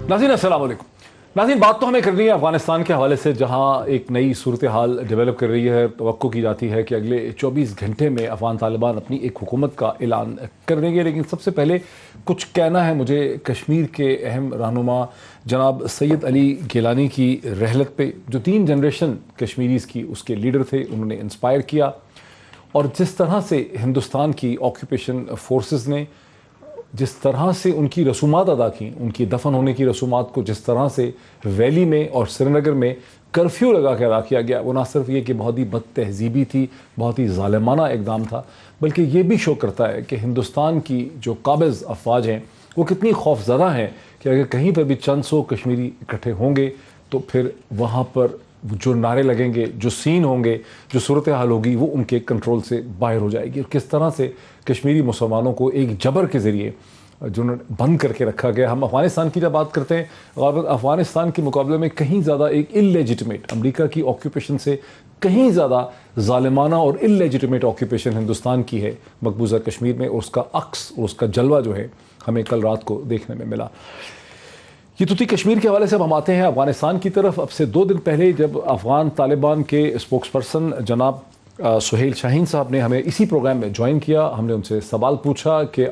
नाज़रीन अस्सलाम वालेकुम। नाज़रीन, बात तो हमें करनी है अफ़गानिस्तान के हवाले से, जहाँ एक नई सूरत हाल डेवलप कर रही है। तवक्को की जाती है कि अगले 24 घंटे में अफ़गान तालिबान अपनी एक हुकूमत का ऐलान कर देंगे। लेकिन सबसे पहले कुछ कहना है मुझे कश्मीर के अहम रहनुमा जनाब सैयद अली गिलानी की रहलत पे, जो 3 जनरेशन कश्मीरीज़ की उसके लीडर थे, उन्होंने इंस्पायर किया। और जिस तरह से हिंदुस्तान की ऑक्यूपेशन फोर्सेस ने जिस तरह से उनकी रसूमात अदा की, उनकी दफन होने की रसूमात को जिस तरह से वैली में और श्रीनगर में कर्फ्यू लगा के अदा किया गया, वो ना सिर्फ ये कि बहुत ही बद तहजीबी थी, बहुत ही ज़ालिमाना इकदाम था, बल्कि ये भी शो करता है कि हिंदुस्तान की जो काबिज़ अफवाज हैं वो कितनी खौफज़दा हैं कि अगर कहीं पर भी चंद सौ कश्मीरी इकट्ठे होंगे तो फिर वहाँ पर जो नारे लगेंगे, जो सीन होंगे, जो सूरत हाल होगी, वो उनके कंट्रोल से बाहर हो जाएगी। और किस तरह से कश्मीरी मुसलमानों को एक जबर के ज़रिए जो बंद करके रखा गया। हम अफ़गानिस्तान की जब बात करते हैं, और अफ़गानिस्तान के मुकाबले में कहीं ज़्यादा एक इललेजिटिमेट अमेरिका की ऑक्यूपेशन से कहीं ज़्यादा ज़ालिमाना और इललेजिटिमेट ऑक्यूपेशन हिंदुस्तान की है मकबूजा कश्मीर में, और उसका अक्स और उसका जलवा जो है हमें कल रात को देखने में मिला। ये तो थी कश्मीर के हवाले से। अब हम आते हैं अफ़गानिस्तान की तरफ। अब से 2 दिन पहले जब अफ़गान तालिबान के स्पोक्स पर्सन जनाब सुहेल शाहीन साहब ने हमें इसी प्रोग्राम में ज्वाइन किया, हमने उनसे सवाल पूछा कि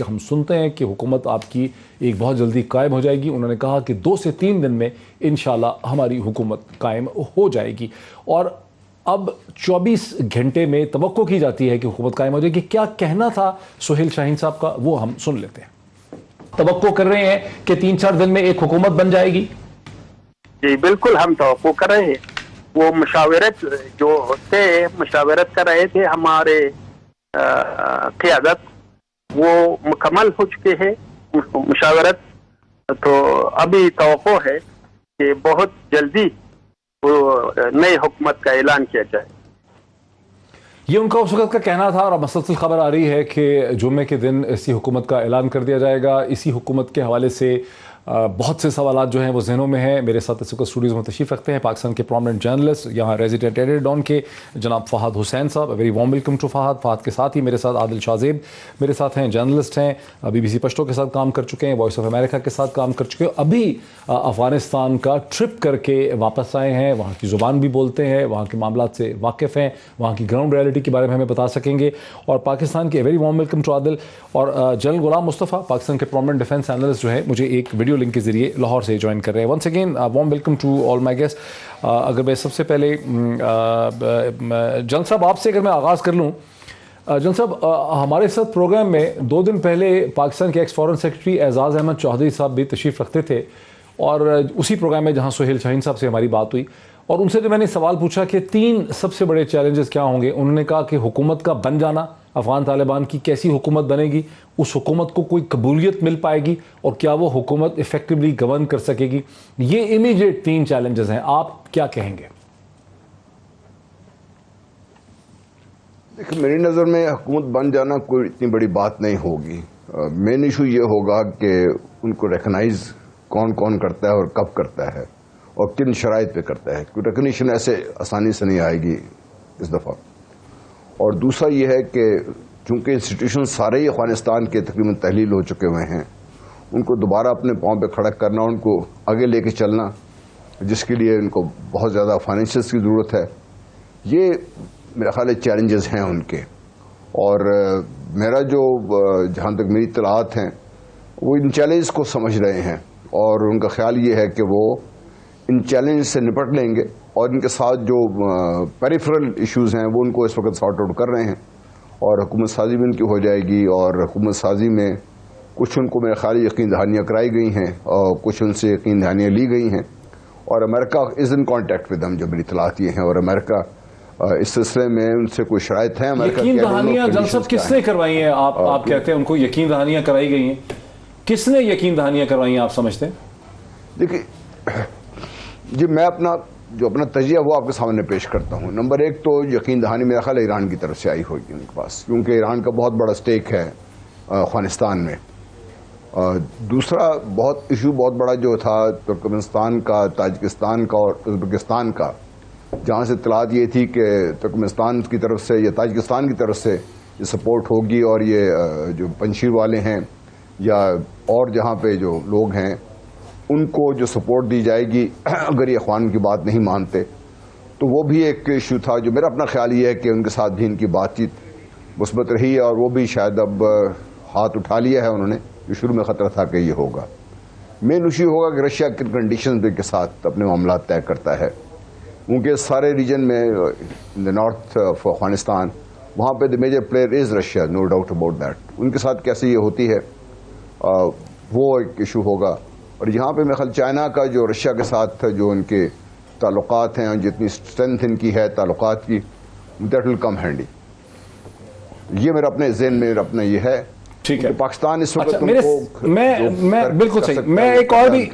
हम सुनते हैं कि हुकूमत आपकी एक बहुत जल्दी कायम हो जाएगी। उन्होंने कहा कि 2 से 3 दिन में इंशाल्लाह हमारी हुकूमत कायम हो जाएगी, और अब 24 घंटे में तवक्को की जाती है कि हुकूमत कायम हो जाएगी। क्या कहना था सुहेल शाहीन साहब का, वो हम सुन लेते हैं। तवक्को कर रहे हैं कि 3-4 दिन में एक हुकूमत बन जाएगी? जी बिल्कुल, हम तवक्को कर रहे हैं। वो मुशावरत जो थे, मुशावरत कर रहे थे हमारे क़यादत, वो मुकम्मल हो चुके हैं मुशावरत। तो अभी तवक्को है कि बहुत जल्दी वो नई हुकूमत का ऐलान किया जाए। ये उनका उस वक्त का कहना था, और मसलसल खबर आ रही है कि जुम्मे के दिन इसी हुकूमत का ऐलान कर दिया जाएगा। इसी हुकूमत के हवाले से बहुत से सवालात जो हैं वो जहनों में हैं। मेरे साथ इस वक्त स्टूडियोज़ में तशरीफ़ रखते हैं पाकिस्तान के प्रोमिनेंट जर्नलिस्ट, यहाँ रेजिडेंट एडिटर डॉन के जनाब फ़हाद हुसैन साहब। Very warm welcome to Fahad. Fahad के साथ ही मेरे साथ आदिल शाहज़ेब मेरे साथ हैं, जर्नलिस्ट हैं, BBC पश्तो के साथ काम कर चुके हैं, वॉइस ऑफ अमेरिका के साथ काम कर चुके हैं, अभी अफ़गानिस्तान का ट्रिप करके वापस आए हैं, वहाँ की ज़ुबान भी बोलते हैं, वहाँ के मामलात से वाकिफ़ हैं, वहाँ की ग्राउंड रियलिटी के बारे में हमें बता सकेंगे। और पाकिस्तान के very warm welcome to Adil. और जनरल गुलाम मुस्तफ़ा, पाकिस्तान के प्रोमिनेंट डिफेंस एनालिस्ट जो है, मुझे एक वीडियो लिंक के जरिए लाहौर से ज्वाइन कर रहे हैं। Once again warm welcome to all my guest. अगर मैं सबसे पहले जनरल साहब आपसे अगर मैं आगाज़ कर लूँ, जनरल साहब हमारे साथ प्रोग्राम में 2 दिन पहले पाकिस्तान के एक्स फॉरेन सेक्रेटरी एजाज़ अहमद चौधरी साहब भी तशरीफ़ रखते थे, और उसी प्रोग्राम में जहाँ सुहेल शाहीन साहब से हमारी बात हुई, और उनसे जो मैंने सवाल पूछा कि 3 सबसे बड़े चैलेंजेस क्या होंगे, उन्होंने कहा कि हुकूमत का बन जाना, अफ़गान तालिबान की कैसी हुकूमत बनेगी, उस हुकूमत को कोई कबूलियत मिल पाएगी, और क्या वो हुकूमत इफ़ेक्टिवली गवर्न कर सकेगी। ये इमीडिएट 3 चैलेंजेस हैं, आप क्या कहेंगे? देखिए, मेरी नज़र में हुकूमत बन जाना कोई इतनी बड़ी बात नहीं होगी। मेन इशू ये होगा कि उनको रिकगनाइज कौन कौन करता है और कब करता है और किन शराइत पे करता है, क्योंकि रिकग्निशन ऐसे आसानी से नहीं आएगी इस दफ़ा। और दूसरा ये है कि चूंकि इंस्टीट्यूशन सारे ही अफगानिस्तान के तकरीबन तहलील हो चुके हुए हैं, उनको दोबारा अपने पाँव पे खड़ा करना, उनको आगे लेके चलना, जिसके लिए उनको बहुत ज़्यादा फाइनेंशियल्स की ज़रूरत है, ये मेरा ख्याल चैलेंजेस हैं उनके। और मेरा जो जहाँ तक मेरी इत्तलात हैं, वो इन चैलेंज को समझ रहे हैं, और उनका ख्याल ये है कि वो इन चैलेंज से निपट लेंगे, और इनके साथ जो पेरिफेरल इश्यूज़ हैं वो उनको इस वक्त सॉर्ट आउट कर रहे हैं, और हुकूमत साजी भी उनकी हो जाएगी। और हुकूमत साजी में कुछ उनको मेरे ख्याल यकीन दहानियाँ कराई गई हैं, और कुछ उनसे यकीन दहानियाँ ली गई हैं, और America is in contact with हम, जो मेरी इत्तलात ये हैं। और अमेरिका इस सिलसिले में उनसे कोई शराइत है। यकीन दहानियाँ जनरल किसने करवाई हैं? आप कहते हैं उनको यकीन दहानियाँ कराई गई हैं, किसने यकीन दहानियाँ करवाई हैं आप समझते हैं? देखिए जी, मैं अपना तजिया वो आपके सामने पेश करता हूँ। नंबर 1 तो यकीन दहानी मेरा ख्याल ईरान की तरफ से आई होगी उनके पास, क्योंकि ईरान का बहुत बड़ा स्टेक है अफगानिस्तान में। दूसरा बहुत बड़ा जो था तुर्कमेनिस्तान का, ताजिकिस्तान का और उज़्बेकिस्तान का, जहाँ से इत्तलात ये थी कि तुर्कमेनिस्तान की तरफ से या ताजिकिस्तान की तरफ से ये सपोर्ट होगी, और ये जो पंशीर वाले हैं या और जहाँ पे जो लोग हैं उनको जो सपोर्ट दी जाएगी अगर ये अखवान की बात नहीं मानते, तो वो भी एक इशू था। जो मेरा अपना ख्याल ये है कि उनके साथ भी इनकी बातचीत मुस्बत रही है और वो भी शायद अब हाथ उठा लिया है उन्होंने, जो शुरू में ख़तरा था कि ये होगा। मेन इशू होगा कि रशिया किन कंडीशन के साथ अपने मामला तय करता है। उनके सारे रीजन में in the north of Afghanistan, वहाँ पे the major player is Russia, no doubt about that. उनके साथ कैसे ये होती है वो एक इशू होगा। और यहाँ पे मेरे ख्याल चाइना का जो रशिया के साथ जो उनके ताल्लुकात हैं, जितनी स्ट्रेंथ इनकी है ताल्लुकात की, दैट विल कम हैंडी। ये मेरा अपने जहन में अपना ये है। ठीक है। पाकिस्तान इस वक्त मैं बिल्कुल सही। मैं एक और भी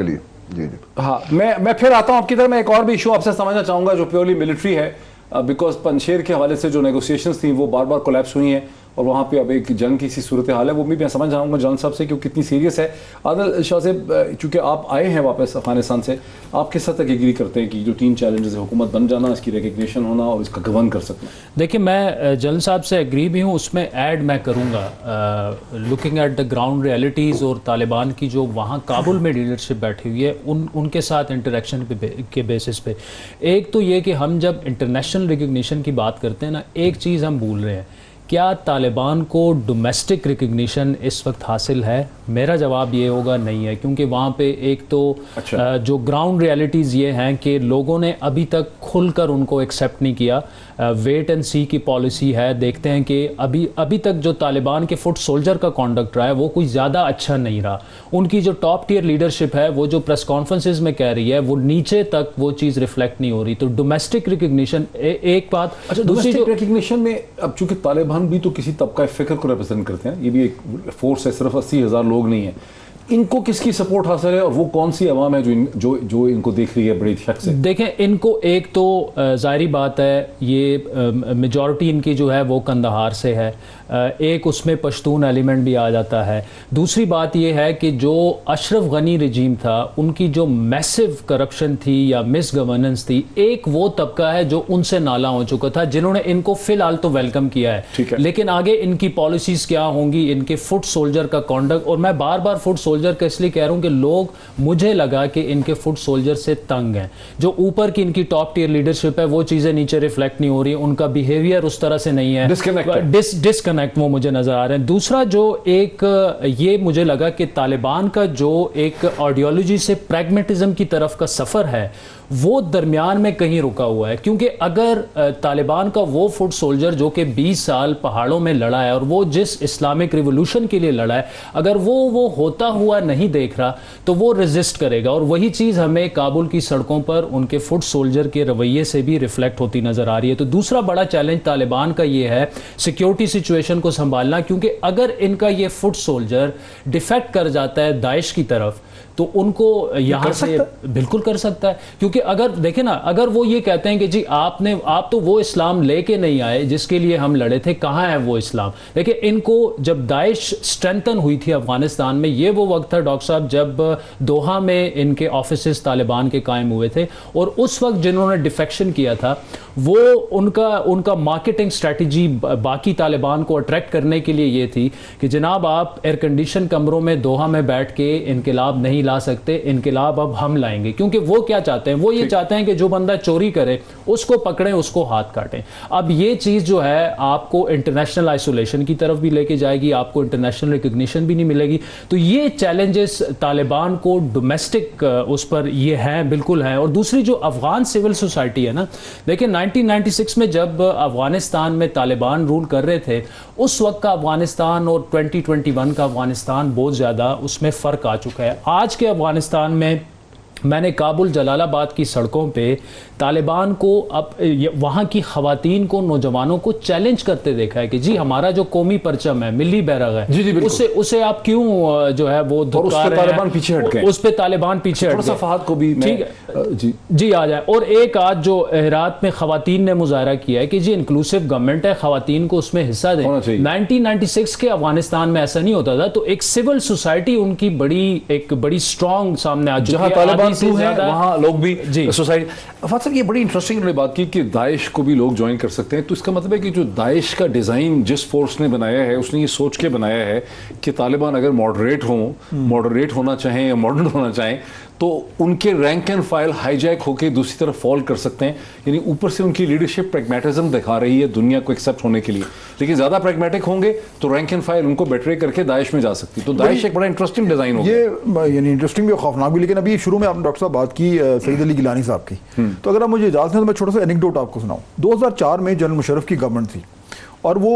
जी हाँ, मैं फिर आता हूं आपकी तरफ। मैं एक और भी इशू आपसे समझना चाहूंगा जो प्योरली मिलिट्री है, बिकॉज पंजशेर के हवाले से जो नेगोशिएशंस थी वो बार बार कोलैप्स हुई हैं और वहाँ पे अब एक जंग की सी सूरत हाल है। वो भी मैं समझ चाहूँगा जॉन साहब से कि कितनी सीरियस है। आदिल शाह साहब, चूँकि आप आए हैं वापस अफगानिस्तान से, आप किस हद तक एग्री करते हैं कि जो 3 चैलेंजेस है, हुकूमत बन जाना, इसकी रिकग्निशन होना और इसका गवर्न कर सकना? देखिए, मैं जॉन साहब से एग्री भी हूँ, उसमें ऐड मैं करूँगा looking at the ground realities और तालिबान की जो वहाँ काबुल में लीडरशिप बैठी हुई है उनके साथ इंटरेक्शन के बेसिस पे। एक तो ये कि हम जब इंटरनेशनल रिकग्निशन की बात करते हैं ना, एक चीज़ हम भूल रहे हैं, क्या तालिबान को डोमेस्टिक रिकग्निशन इस वक्त हासिल है? मेरा जवाब ये होगा नहीं है, क्योंकि वहाँ पे एक तो जो ग्राउंड रियलिटीज़ ये हैं कि लोगों ने अभी तक खुलकर उनको एक्सेप्ट नहीं किया। वेट एंड सी की पॉलिसी है। देखते हैं कि अभी तक जो तालिबान के फुट सोल्जर का कॉन्डक्ट रहा है वो कोई ज़्यादा अच्छा नहीं रहा। उनकी जो टॉप टियर लीडरशिप है वो जो प्रेस कॉन्फ्रेंसेज में कह रही है वो नीचे तक वो चीज़ रिफ्लेक्ट नहीं हो रही। तो डोमेस्टिक रिकग्निशन एक बात। अच्छा, डोमेस्टिक रिकग्निशन में अब चूंकि तालिबान भी तो किसी तबका फिक्र को रिप्रेजेंट करते हैं, ये भी एक फोर्स है, सिर्फ 80,000 लोग नहीं है। इनको किसकी सपोर्ट हासिल है और वो कौन सी अवाम है जो इनको देख रही है बड़ी शक से? देखें, इनको एक तो ज़ाहिरी बात है, ये मेजॉरिटी इनकी जो है वो कंदहार से है, एक उसमें पश्तून एलिमेंट भी आ जाता है। दूसरी बात ये है कि जो अशरफ गनी रजीम था, उनकी जो मैसिव करप्शन थी या मिस गवर्नेंस थी, एक वो तबका है जो उनसे नाला हो चुका था, जिन्होंने इनको फिलहाल तो वेलकम किया है। लेकिन आगे इनकी पॉलिसीज़ क्या होंगी, इनके फुट सोल्जर का कॉन्डक्ट। और मैं बार बार फुट सोल्जर का इसलिए कह रहा हूं कि लोग, मुझे लगा कि इनके फुट सोल्जर से तंग हैं। जो ऊपर की इनकी टॉप टियर लीडरशिप है वो चीजें नीचे रिफ्लेक्ट नहीं हो रही, उनका बिहेवियर उस तरह से नहीं है, डिस्कनेक्ट वो मुझे नजर आ रहे हैं। दूसरा जो एक ये मुझे लगा कि तालिबान का जो एक आइडियोलॉजी से प्रैग्मेटिज्म की तरफ का सफर है वो दरमियान में कहीं रुका हुआ है। क्योंकि अगर तालिबान का वो फुट सोल्जर जो कि 20 साल पहाड़ों में लड़ा है और वो जिस इस्लामिक रिवोल्यूशन के लिए लड़ा है, अगर वो होता हुआ नहीं देख रहा तो वो रेजिस्ट करेगा। और वही चीज़ हमें काबुल की सड़कों पर उनके फुट सोल्जर के रवैये से भी रिफ्लेक्ट होती नज़र आ रही है। तो दूसरा बड़ा चैलेंज तालिबान का ये है सिक्योरिटी सिचुएशन को संभालना, क्योंकि अगर इनका ये फुट सोल्जर डिफेक्ट कर जाता है दाइश की तरफ तो उनको यहां से बिल्कुल कर सकता है। क्योंकि अगर देखें ना, अगर वो ये कहते हैं कि जी आप तो वो इस्लाम लेके नहीं आए जिसके लिए हम लड़े थे, कहां है वो इस्लाम? देखिए, इनको जब दाइश स्ट्रेंथन हुई थी अफगानिस्तान में, ये वो वक्त था डॉक्टर साहब जब दोहा में इनके ऑफिसेस तालिबान के कायम हुए थे। और उस वक्त जिन्होंने डिफेक्शन किया था वो उनका मार्केटिंग स्ट्रेटजी बाकी तालिबान को अट्रैक्ट करने के लिए ये थी कि जनाब आप एयर कंडीशन कमरों में दोहा में बैठ के इनकलाब नहीं ला सकते, इनकलाब अब हम लाएंगे। क्योंकि वो क्या चाहते हैं, वो ये चाहते हैं कि जो बंदा चोरी करे उसको पकड़ें, उसको हाथ काटें। अब ये चीज़ जो है आपको इंटरनेशनल आइसोलेशन की तरफ भी लेके जाएगी, आपको इंटरनेशनल रिकग्निशन भी नहीं मिलेगी। तो ये चैलेंजेस तालिबान को डोमेस्टिक उस पर ये हैं, बिल्कुल हैं। और दूसरी जो अफगान सिविल सोसाइटी है ना, देखिए 1996 में जब अफगानिस्तान में तालिबान रूल कर रहे थे, उस वक्त का अफगानिस्तान और 2021 का अफगानिस्तान बहुत ज़्यादा उसमें फ़र्क आ चुका है। आज के अफगानिस्तान में मैंने काबुल जलालाबाद की सड़कों पे तालिबान को अब वहाँ की ख़वातीन को, नौजवानों को चैलेंज करते देखा है कि जी हमारा जो कौमी परचम है, मिली बैरग है, जी, उसे आप क्यों जो है वो धुतकार रहे हैं? तालिबान पीछे हट गए, उस पे तालिबान पीछे हट गए। फहद को भी ठीक है जी आ जाए। और एक आज जो हेरात में ख़वातीन ने मुजाहरा किया है कि जी इंक्लूसिव गवर्नमेंट है, ख़वातीन को उसमें हिस्सा दें। 1996 के अफगानिस्तान में ऐसा नहीं होता था। तो एक सिविल सोसाइटी उनकी बड़ी स्ट्रॉन्ग सामने आ चुकी है। से ज्यादा वहाँ लोग भी जी। सोसाइटी। फवाद साहब, ये बड़ी इंटरेस्टिंग उन्होंने बात की कि दाइश को भी लोग ज्वाइन कर सकते हैं, तो इसका मतलब है कि जो दाइश का डिज़ाइन जिस फोर्स ने बनाया है उसने ये सोच के बनाया है कि तालिबान अगर मॉडरेट होना चाहें या मॉडर्न होना चाहें तो उनके रैंक एंड फाइल हाईजैक होकर दूसरी तरफ फॉल कर सकते हैं। यानी ऊपर से उनकी लीडरशिप प्रैग्मेटिज्म दिखा रही है दुनिया को एक्सेप्ट होने के लिए, लेकिन ज़्यादा प्रैग्मेटिक होंगे तो रैंक एंड फाइल उनको बेटरे करके दाइश में जा सकती। तो दाइश एक बड़ा इंटरेस्टिंग डिज़ाइन होगा, ये यानी इंटरेस्टिंग भी और खौफनाक भी। लेकिन अभी शुरू में आपने डॉक्टर साहब बात की सईद अली गिलानी साहब की, तो अगर आप मुझे इजाज़त दें तो मैं छोटा सा एनेक्डोट आपको सुनाऊं। 2004 में जनरल मुशर्रफ की गवर्नमेंट थी और वो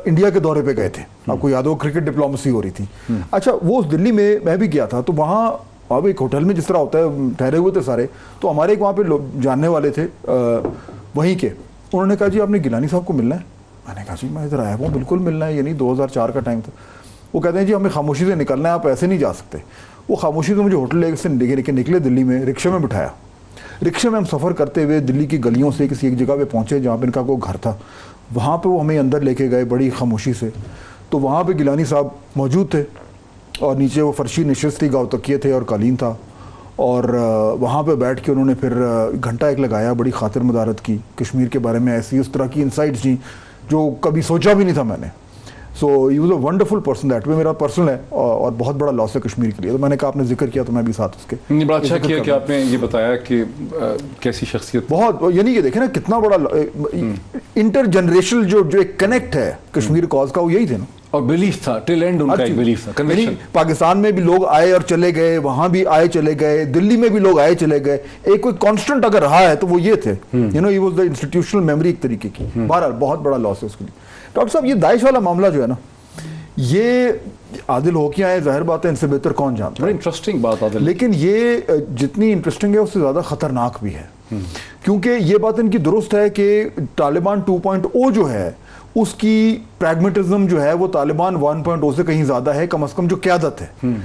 इंडिया के दौरे पे गए थे, आपको याद हो क्रिकेट डिप्लोमेसी हो रही थी। अच्छा, वो दिल्ली में मैं भी गया था, तो वहाँ अब एक होटल में जिस तरह होता है ठहरे हुए थे सारे, तो हमारे एक वहाँ पे लोग जानने वाले थे वहीं के, उन्होंने कहा जी आपने गिलानी साहब को मिलना है। मैंने कहा जी मैं इधर आया हूँ, बिल्कुल मिलना है, यानी 2004 का टाइम था। वो कहते हैं जी हमें खामोशी से निकलना है, आप ऐसे नहीं जा सकते। वो खामोशी से मुझे होटल लेके निकले, दिल्ली में रिक्शे में बिठाया। रिक्शे में हम सफ़र करते हुए दिल्ली की गलियों से किसी एक जगह पे पहुँचे जहाँ पे इनका कोई घर था, वहाँ पे वो हमें अंदर लेके गए बड़ी खामोशी से। तो वहाँ पे गिलानी साहब मौजूद थे और नीचे वो फर्शी नशिस्त थी, गाँव तकिए थे और कालीन था, और वहाँ पे बैठ के उन्होंने फिर घंटा एक लगाया, बड़ी खातिर मदारत की कश्मीर के बारे में, ऐसी उस तरह की इंसाइट्स थी जो कभी सोचा भी नहीं था मैंने। So he was a wonderful person that way. मेरा पर्सनल है और बहुत बड़ा लॉस है कश्मीर के लिए, तो मैंने कहा आपने जिक्र किया तो मैं भी साथ उसके। बड़ा अच्छा किया कि आपने ये बताया कि कैसी शख्सियत, बहुत, यानी कि देखे ना कितना बड़ा इंटर जनरेशनल जो एक कनेक्ट है कश्मीर कॉज का, वो यही थे ना, और बिलीफ था टिल एंड, उनका एक बिलीफ था, कन्विक्शन। पाकिस्तान में भी लोग आए और चले गए, वहां भी आए चले गए, दिल्ली में भी लोग आए चले गए, एक कोई कांस्टेंट अगर रहा है तो वो ये थे, you know, he was the institutional memory एक तरीके की। बहरहाल बहुत बड़ा लॉस है उसके लिए। डॉक्टर साहब, ये दाइश वाला मामला जो है ना, ये आदिल हो के आए, जाहिर बात है इनसे बेहतर कौन जानता है। बड़ी इंटरेस्टिंग बात आदिल, लेकिन ये जितनी इंटरेस्टिंग है उससे ज्यादा खतरनाक भी है, क्योंकि ये बात इनकी दुरुस्त है कि तालिबान 2.0 जो है उसकी प्रैग्मेटिज्म जो है वो तालिबान 1.0 से कहीं ज्यादा है, कम से कम जो क़यादत है।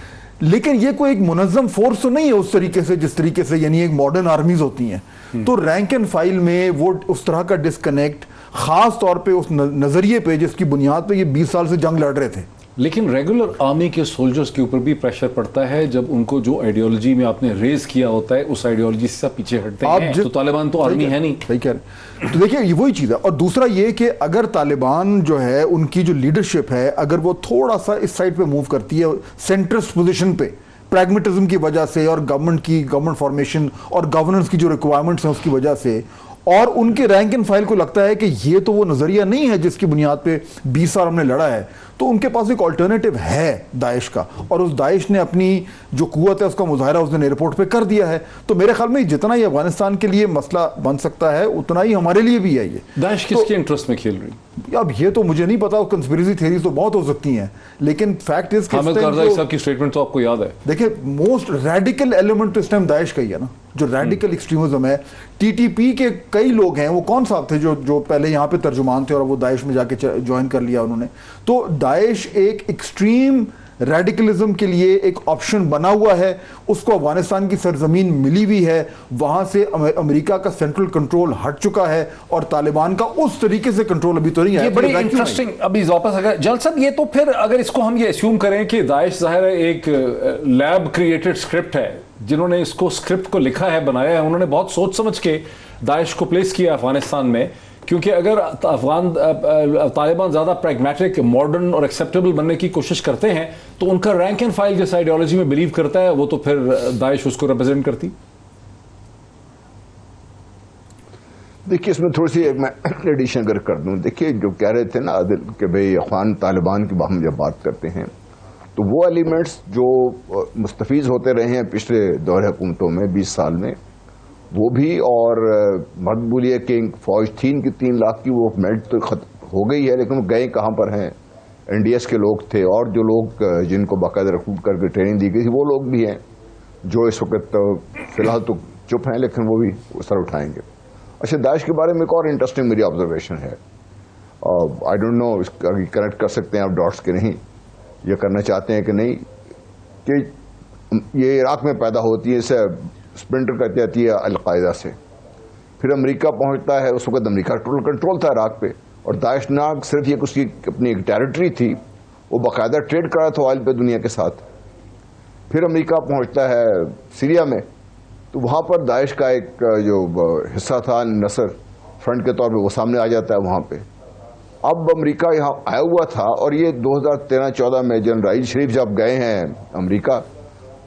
लेकिन ये कोई एक मुनज़्ज़म फोर्स तो नहीं है उस तरीके से जिस तरीके से यानी एक मॉडर्न आर्मीज होती हैं। तो रैंक एंड फाइल में वो उस तरह का डिस्कनेक्ट, खास तौर पे उस नजरिए पे जिसकी बुनियाद पे ये 20 साल से जंग लड़ रहे थे। लेकिन रेगुलर आर्मी के सोल्जर्स के ऊपर भी प्रेशर पड़ता है जब उनको जो आइडियोलॉजी में आपने रेज किया होता है उस आइडियोलॉजी से पीछे हटते हैं। तो तालिबान तो आर्मी है नहीं, सही कह रहे। तो देखिए ये वही चीज़ है। और दूसरा ये कि अगर तालिबान जो है उनकी जो लीडरशिप है, अगर वो थोड़ा सा इस साइड पे मूव करती है सेंट्रिस्ट पोजीशन पे, प्रैग्मेटिज्म की वजह से और गवर्नमेंट फॉर्मेशन और गवर्नेंस की जो रिक्वायरमेंट्स हैं उसकी वजह से, और उनके रैंक एंड फाइल को लगता है कि ये तो वो नजरिया नहीं है जिसकी बुनियाद पे 20 साल हमने लड़ा है, तो उनके पास एक ऑल्टरनेटिव है दाइश का, और उस दाइश ने अपनी जो कुव्वत है उसका मुजाहरा उस दिन एयरपोर्ट पे कर दिया है। तो मेरे ख्याल में जितना ये अफगानिस्तान के लिए मसला बन सकता है उतना ही हमारे लिए भी है। ये दाइश किसके इंटरेस्ट में खेल रही? अब ये तो मुझे नहीं पता, कंस्पिरेसी थ्योरीज तो बहुत हो सकती हैं, लेकिन फैक्ट इज हामिद करज़ाई साहब की स्टेटमेंट तो आपको याद है। देखिए मोस्ट रेडिकल एलिमेंट तो इस टाइम दाइश का ही है ना, जो रेडिकल एक्सट्रीमिज्म है। टीटीपी के कई लोग हैं, वो कौन साहब थे जो पहले यहाँ पे तर्जुमान थे और वो दाइश में जाके ज्वाइन कर लिया उन्होंने। तो दाइश एक एक्सट्रीम रेडिकलिज्म के लिए एक ऑप्शन बना हुआ है, उसको अफगानिस्तान की सरजमीन मिली हुई है, वहां से अमेरिका का सेंट्रल कंट्रोल हट चुका है और तालिबान का उस तरीके से कंट्रोल अभी तो नहीं है। ये बड़ी इंटरेस्टिंग, अभी वापस अगर जल साहब, ये तो फिर अगर इसको हम ये अस्यूम करें कि दाइश जाहिर है एक लैब क्रिएटेड स्क्रिप्ट है, जिन्होंने इसको स्क्रिप्ट को लिखा है, बनाया है, उन्होंने बहुत सोच समझ के दाइश को प्लेस किया अफगानिस्तान में, क्योंकि अगर तालिबान ज़्यादा प्रैग्मेटिक, मॉडर्न और एक्सेप्टेबल बनने की कोशिश करते हैं तो उनका रैंक एंड फाइल जिस आइडियोलॉजी में बिलीव करता है वो तो फिर दाइश उसको रिप्रेजेंट करती। देखिए इसमें थोड़ी सी मैं एडिशन अगर कर दूं, देखिए जो कह रहे थे ना आदिल कि भाई अफगान तालिबान की हम जब बात करते हैं तो वो एलिमेंट्स जो मुस्तफीज़ होते रहे हैं पिछले दौर हुकूमतों में 20 साल में, वो भी, और मत बोलिए कि फौज थी इनकी 3 लाख की, वो मेल्ट तो हो गई है, लेकिन वो गए कहाँ पर हैं? एनडीएस के लोग थे और जो लोग जिनको बाकायदा रिक्रूट करके ट्रेनिंग दी गई थी वो लोग भी हैं जो इस वक्त फिलहाल तो चुप हैं, लेकिन वो भी सर उठाएंगे। अच्छा, दाइश के बारे में एक और इंटरेस्टिंग मेरी ऑब्जर्वेशन है, आई डोंट नो कनेक्ट कर सकते हैं आप डॉट्स के नहीं, ये करना चाहते हैं कि नहीं, कि ये इराक में पैदा होती है, इसे स्प्लिंटर कहती जाती है अलकायदा से, फिर अमेरिका पहुंचता है, उस वक्त अमेरिका टोटल कंट्रोल था इराक पे, और दाइश ना सिर्फ ये उसकी अपनी एक टेरिटरी थी, वो बाकायदा ट्रेड कर रहा था ऑयल पे दुनिया के साथ। फिर अमेरिका पहुंचता है सीरिया में, तो वहाँ पर दाइश का एक जो हिस्सा था नसर फ्रंट के तौर पे वो सामने आ जाता है वहाँ पे। अब अमेरिका यहाँ आया हुआ था और ये 2013-14 में जनरल राइज शरीफ जब गए हैं अमेरिका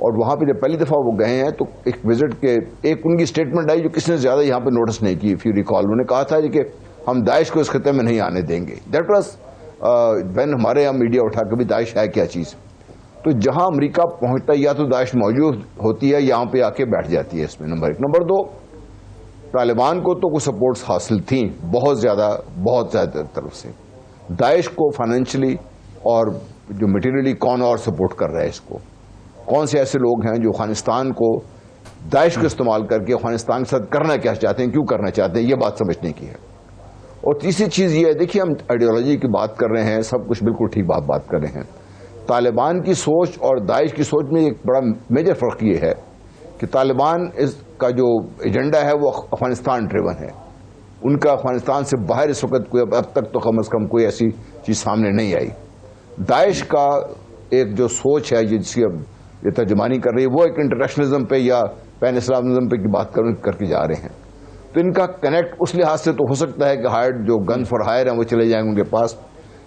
और वहाँ पे जब पहली दफ़ा वो गए हैं तो एक विजिट के एक उनकी स्टेटमेंट आई जो किसी ने ज़्यादा यहाँ पे नोटिस नहीं की। इफ यू रिकॉल उन्होंने कहा था कि हम दाइश को इस खत्े में नहीं आने देंगे। दैट वाज व्हेन हमारे यहाँ मीडिया उठा कभी दाइश है क्या चीज़। तो जहाँ अमेरिका पहुँचता है या तो दाइश मौजूद होती है यहाँ पे आके बैठ जाती है इसमें। नंबर 1। नंबर 2, तालिबान को तो कुछ सपोर्ट्स हासिल थी बहुत ज़्यादा तरफ से। दाइश को फाइनेंशियली और जो मटेरियली कौन और सपोर्ट कर रहा है इसको, कौन से ऐसे लोग हैं जो अफगानिस्तान को दाइश को इस्तेमाल करके अफगानिस्तान के साथ करना क्या चाहते हैं, क्यों करना चाहते हैं, ये बात समझने की है। और तीसरी चीज़ ये है, देखिए हम आइडियोलॉजी की बात कर रहे हैं, सब कुछ बिल्कुल ठीक बात कर रहे हैं। तालिबान की सोच और दाइश की सोच में एक बड़ा मेजर फ़र्क ये है कि तालिबान इसका जो एजेंडा है वो अफगानिस्तान ड्रिवन है। उनका अफगानिस्तान से बाहर इस वक्त कोई अब तक तो कम से कम कोई ऐसी चीज़ सामने नहीं आई। दाइश का एक जो सोच है जिसकी अब ये तर्जुमानी कर रही है वो एक इंटरनेशनलिज्म पे या पैन इस्लामिज्म पे की बात करके जा रहे हैं। तो इनका कनेक्ट उस लिहाज से तो हो सकता है कि हायर जो गन फॉर हायर हैं वो चले जाएंगे उनके पास,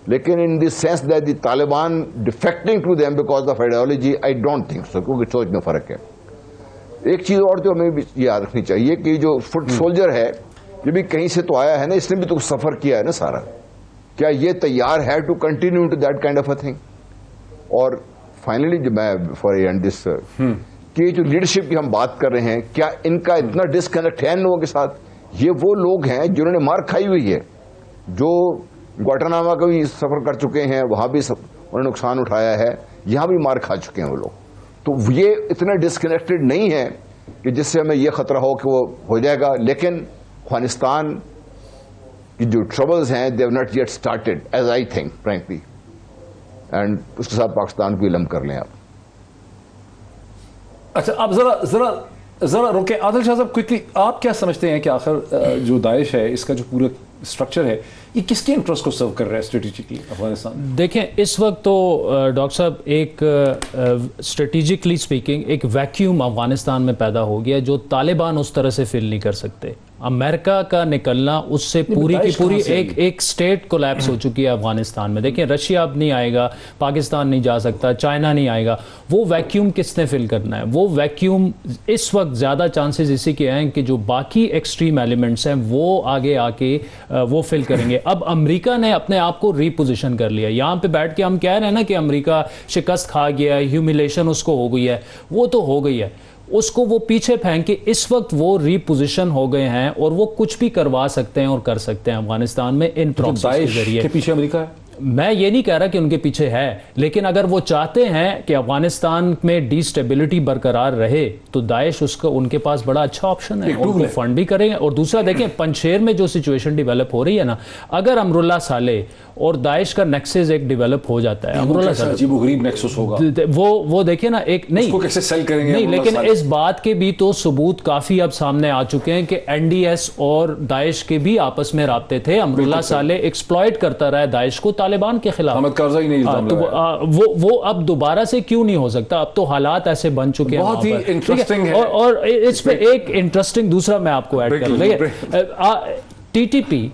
लेकिन in this sense that the Taliban defecting to them because of ideology, I don't think so, क्योंकि सोच में फ़र्क है। एक चीज़ और जो हमें भी याद रखनी चाहिए कि जो फुट सोल्जर है ये भी कहीं से तो आया है ना, इसने भी तो सफ़र किया है ना सारा। क्या ये तैयार है to continue to that kind of a thing. और फाइनली जो मैं फॉर एंड दिस कि जो लीडरशिप की हम बात कर रहे हैं, क्या इनका इतना डिस्कनेक्ट है इन लोगों के साथ। ये वो लोग हैं जिन्होंने मार खाई हुई है, जो ग्वाटानामा का भी सफ़र कर चुके हैं, वहाँ भी उन्होंने नुकसान उठाया है, यहाँ भी मार खा चुके हैं वो लोग। तो ये इतना डिस्कनेक्टेड नहीं है कि जिससे हमें ये खतरा हो कि वो हो जाएगा। लेकिन अफगानिस्तान की जो ट्रबल्स हैं they have not yet started as I think frankly, and उसके साथ पाकिस्तान को विलम्ब कर लें आप। अच्छा, आप जरा रोके आदिल शाह साहब, क्विकली आप क्या समझते हैं कि आखिर जो दाइश है इसका जो पूरा स्ट्रक्चर है ये किसके इंटरेस्ट को सर्व कर रहा है स्ट्रेटेजिकली अफगानिस्तान? देखें इस वक्त तो डॉक्टर साहब एक स्ट्रेटेजिकली स्पीकिंग एक वैक्यूम अफगानिस्तान में पैदा हो गया जो तालिबान उस तरह से फिल नहीं कर सकते। अमेरिका का निकलना उससे पूरी की पूरी एक स्टेट कोलैप्स हो चुकी है अफगानिस्तान में। देखिए रशिया अब नहीं आएगा, पाकिस्तान नहीं जा सकता, चाइना नहीं आएगा। वो वैक्यूम किसने फिल करना है? वो वैक्यूम इस वक्त ज़्यादा चांसेस इसी के हैं कि जो बाकी एक्सट्रीम एलिमेंट्स हैं वो आगे आके वो फिल करेंगे। अब अमेरिका ने अपने आप को रीपोजिशन कर लिया। यहाँ पे बैठ के हम कह रहे हैं ना कि अमेरिका शिकस्त खा गया है, ह्यूमिलेशन उसको हो गई है, वो तो हो गई है। उसको वो पीछे फेंक के इस वक्त वो रीपोजिशन हो गए हैं और वो कुछ भी करवा सकते हैं और कर सकते हैं अफगानिस्तान में इन प्रॉक्सी के जरिए। के पीछे अमेरिका है? मैं ये नहीं कह रहा कि उनके पीछे है, लेकिन अगर वो चाहते हैं कि अफगानिस्तान में डिस्टेबिलिटी बरकरार रहे तो दाइश उसका उनके पास बड़ा अच्छा ऑप्शन है, उनको फंड भी करेंगे। और दूसरा देखें पंजशेर में जो सिचुएशन डेवलप हो रही है ना, अगर अमरुल्ला साले और दाइश का नेक्सस एक डेवलप हो जाता है, अमरुल्ला साले अजीबोगरीब नेक्सस होगा वो देखिए ना, एक नहीं उसको कैसे सेल करेंगे नहीं, लेकिन इस बात के भी तो सबूत काफी अब सामने आ चुके हैं कि एनडीएस और दाइश के भी आपस में राब्ते थे। अमरुल्ला साले एक्सप्लॉइट करता रहा है दाइश को तालिबान के खिलाफ। अहमद करज़ई ने तो वो अब दोबारा से क्यों नहीं हो सकता? अब तो हालात ऐसे बन चुके हैं। बहुत ही इंटरेस्टिंग है। और इस पे एक इंटरेस्टिंग दूसरा मैं आपको ऐड करूंगा, टीटीपी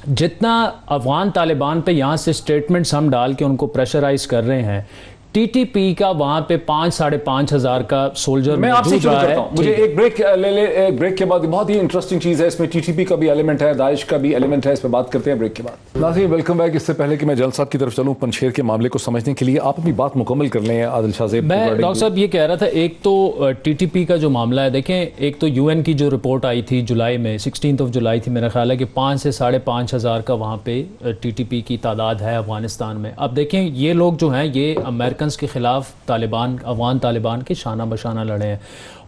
जितना अफगान तालिबान पे यहाँ से स्टेटमेंट्स हम डाल के उनको प्रेशराइज कर रहे हैं, टीटीपी का वहां पे 5,000-5,500 का सोल्जर मैं आपसे शुरू करता हूं। मुझे एक ब्रेक ले ले, एक ब्रेक के बाद बहुत ही इंटरेस्टिंग चीज है इसमें, टीटीपी का भी एलिमेंट है, दाइश का भी एलिमेंट है, इस पर बात करते हैं ब्रेक के बाद। नाज़रीन वेलकम बैक। इससे पहले कि मैं जल साहब की तरफ चलूं, पंजशेर के मामले को समझने के लिए आप अपनी बात मुकम्मल कर लें आदिल शाह साहब। मैं डॉक्टर साहब ये कह रहा था, एक तो टीटीपी का जो मामला है, देखें एक तो यूएन की जो रिपोर्ट आई थी जुलाई में, 16 जुलाई थी मेरा ख्याल है, कि 5,000 से 5,500 का वहाँ पे टीटीपी की तादाद है अफगानिस्तान में। अब देखें ये लोग जो हैं ये अमेरिकन के खिलाफ तालिबान, अफगान तालिबान के शाना बशाना लड़े हैं।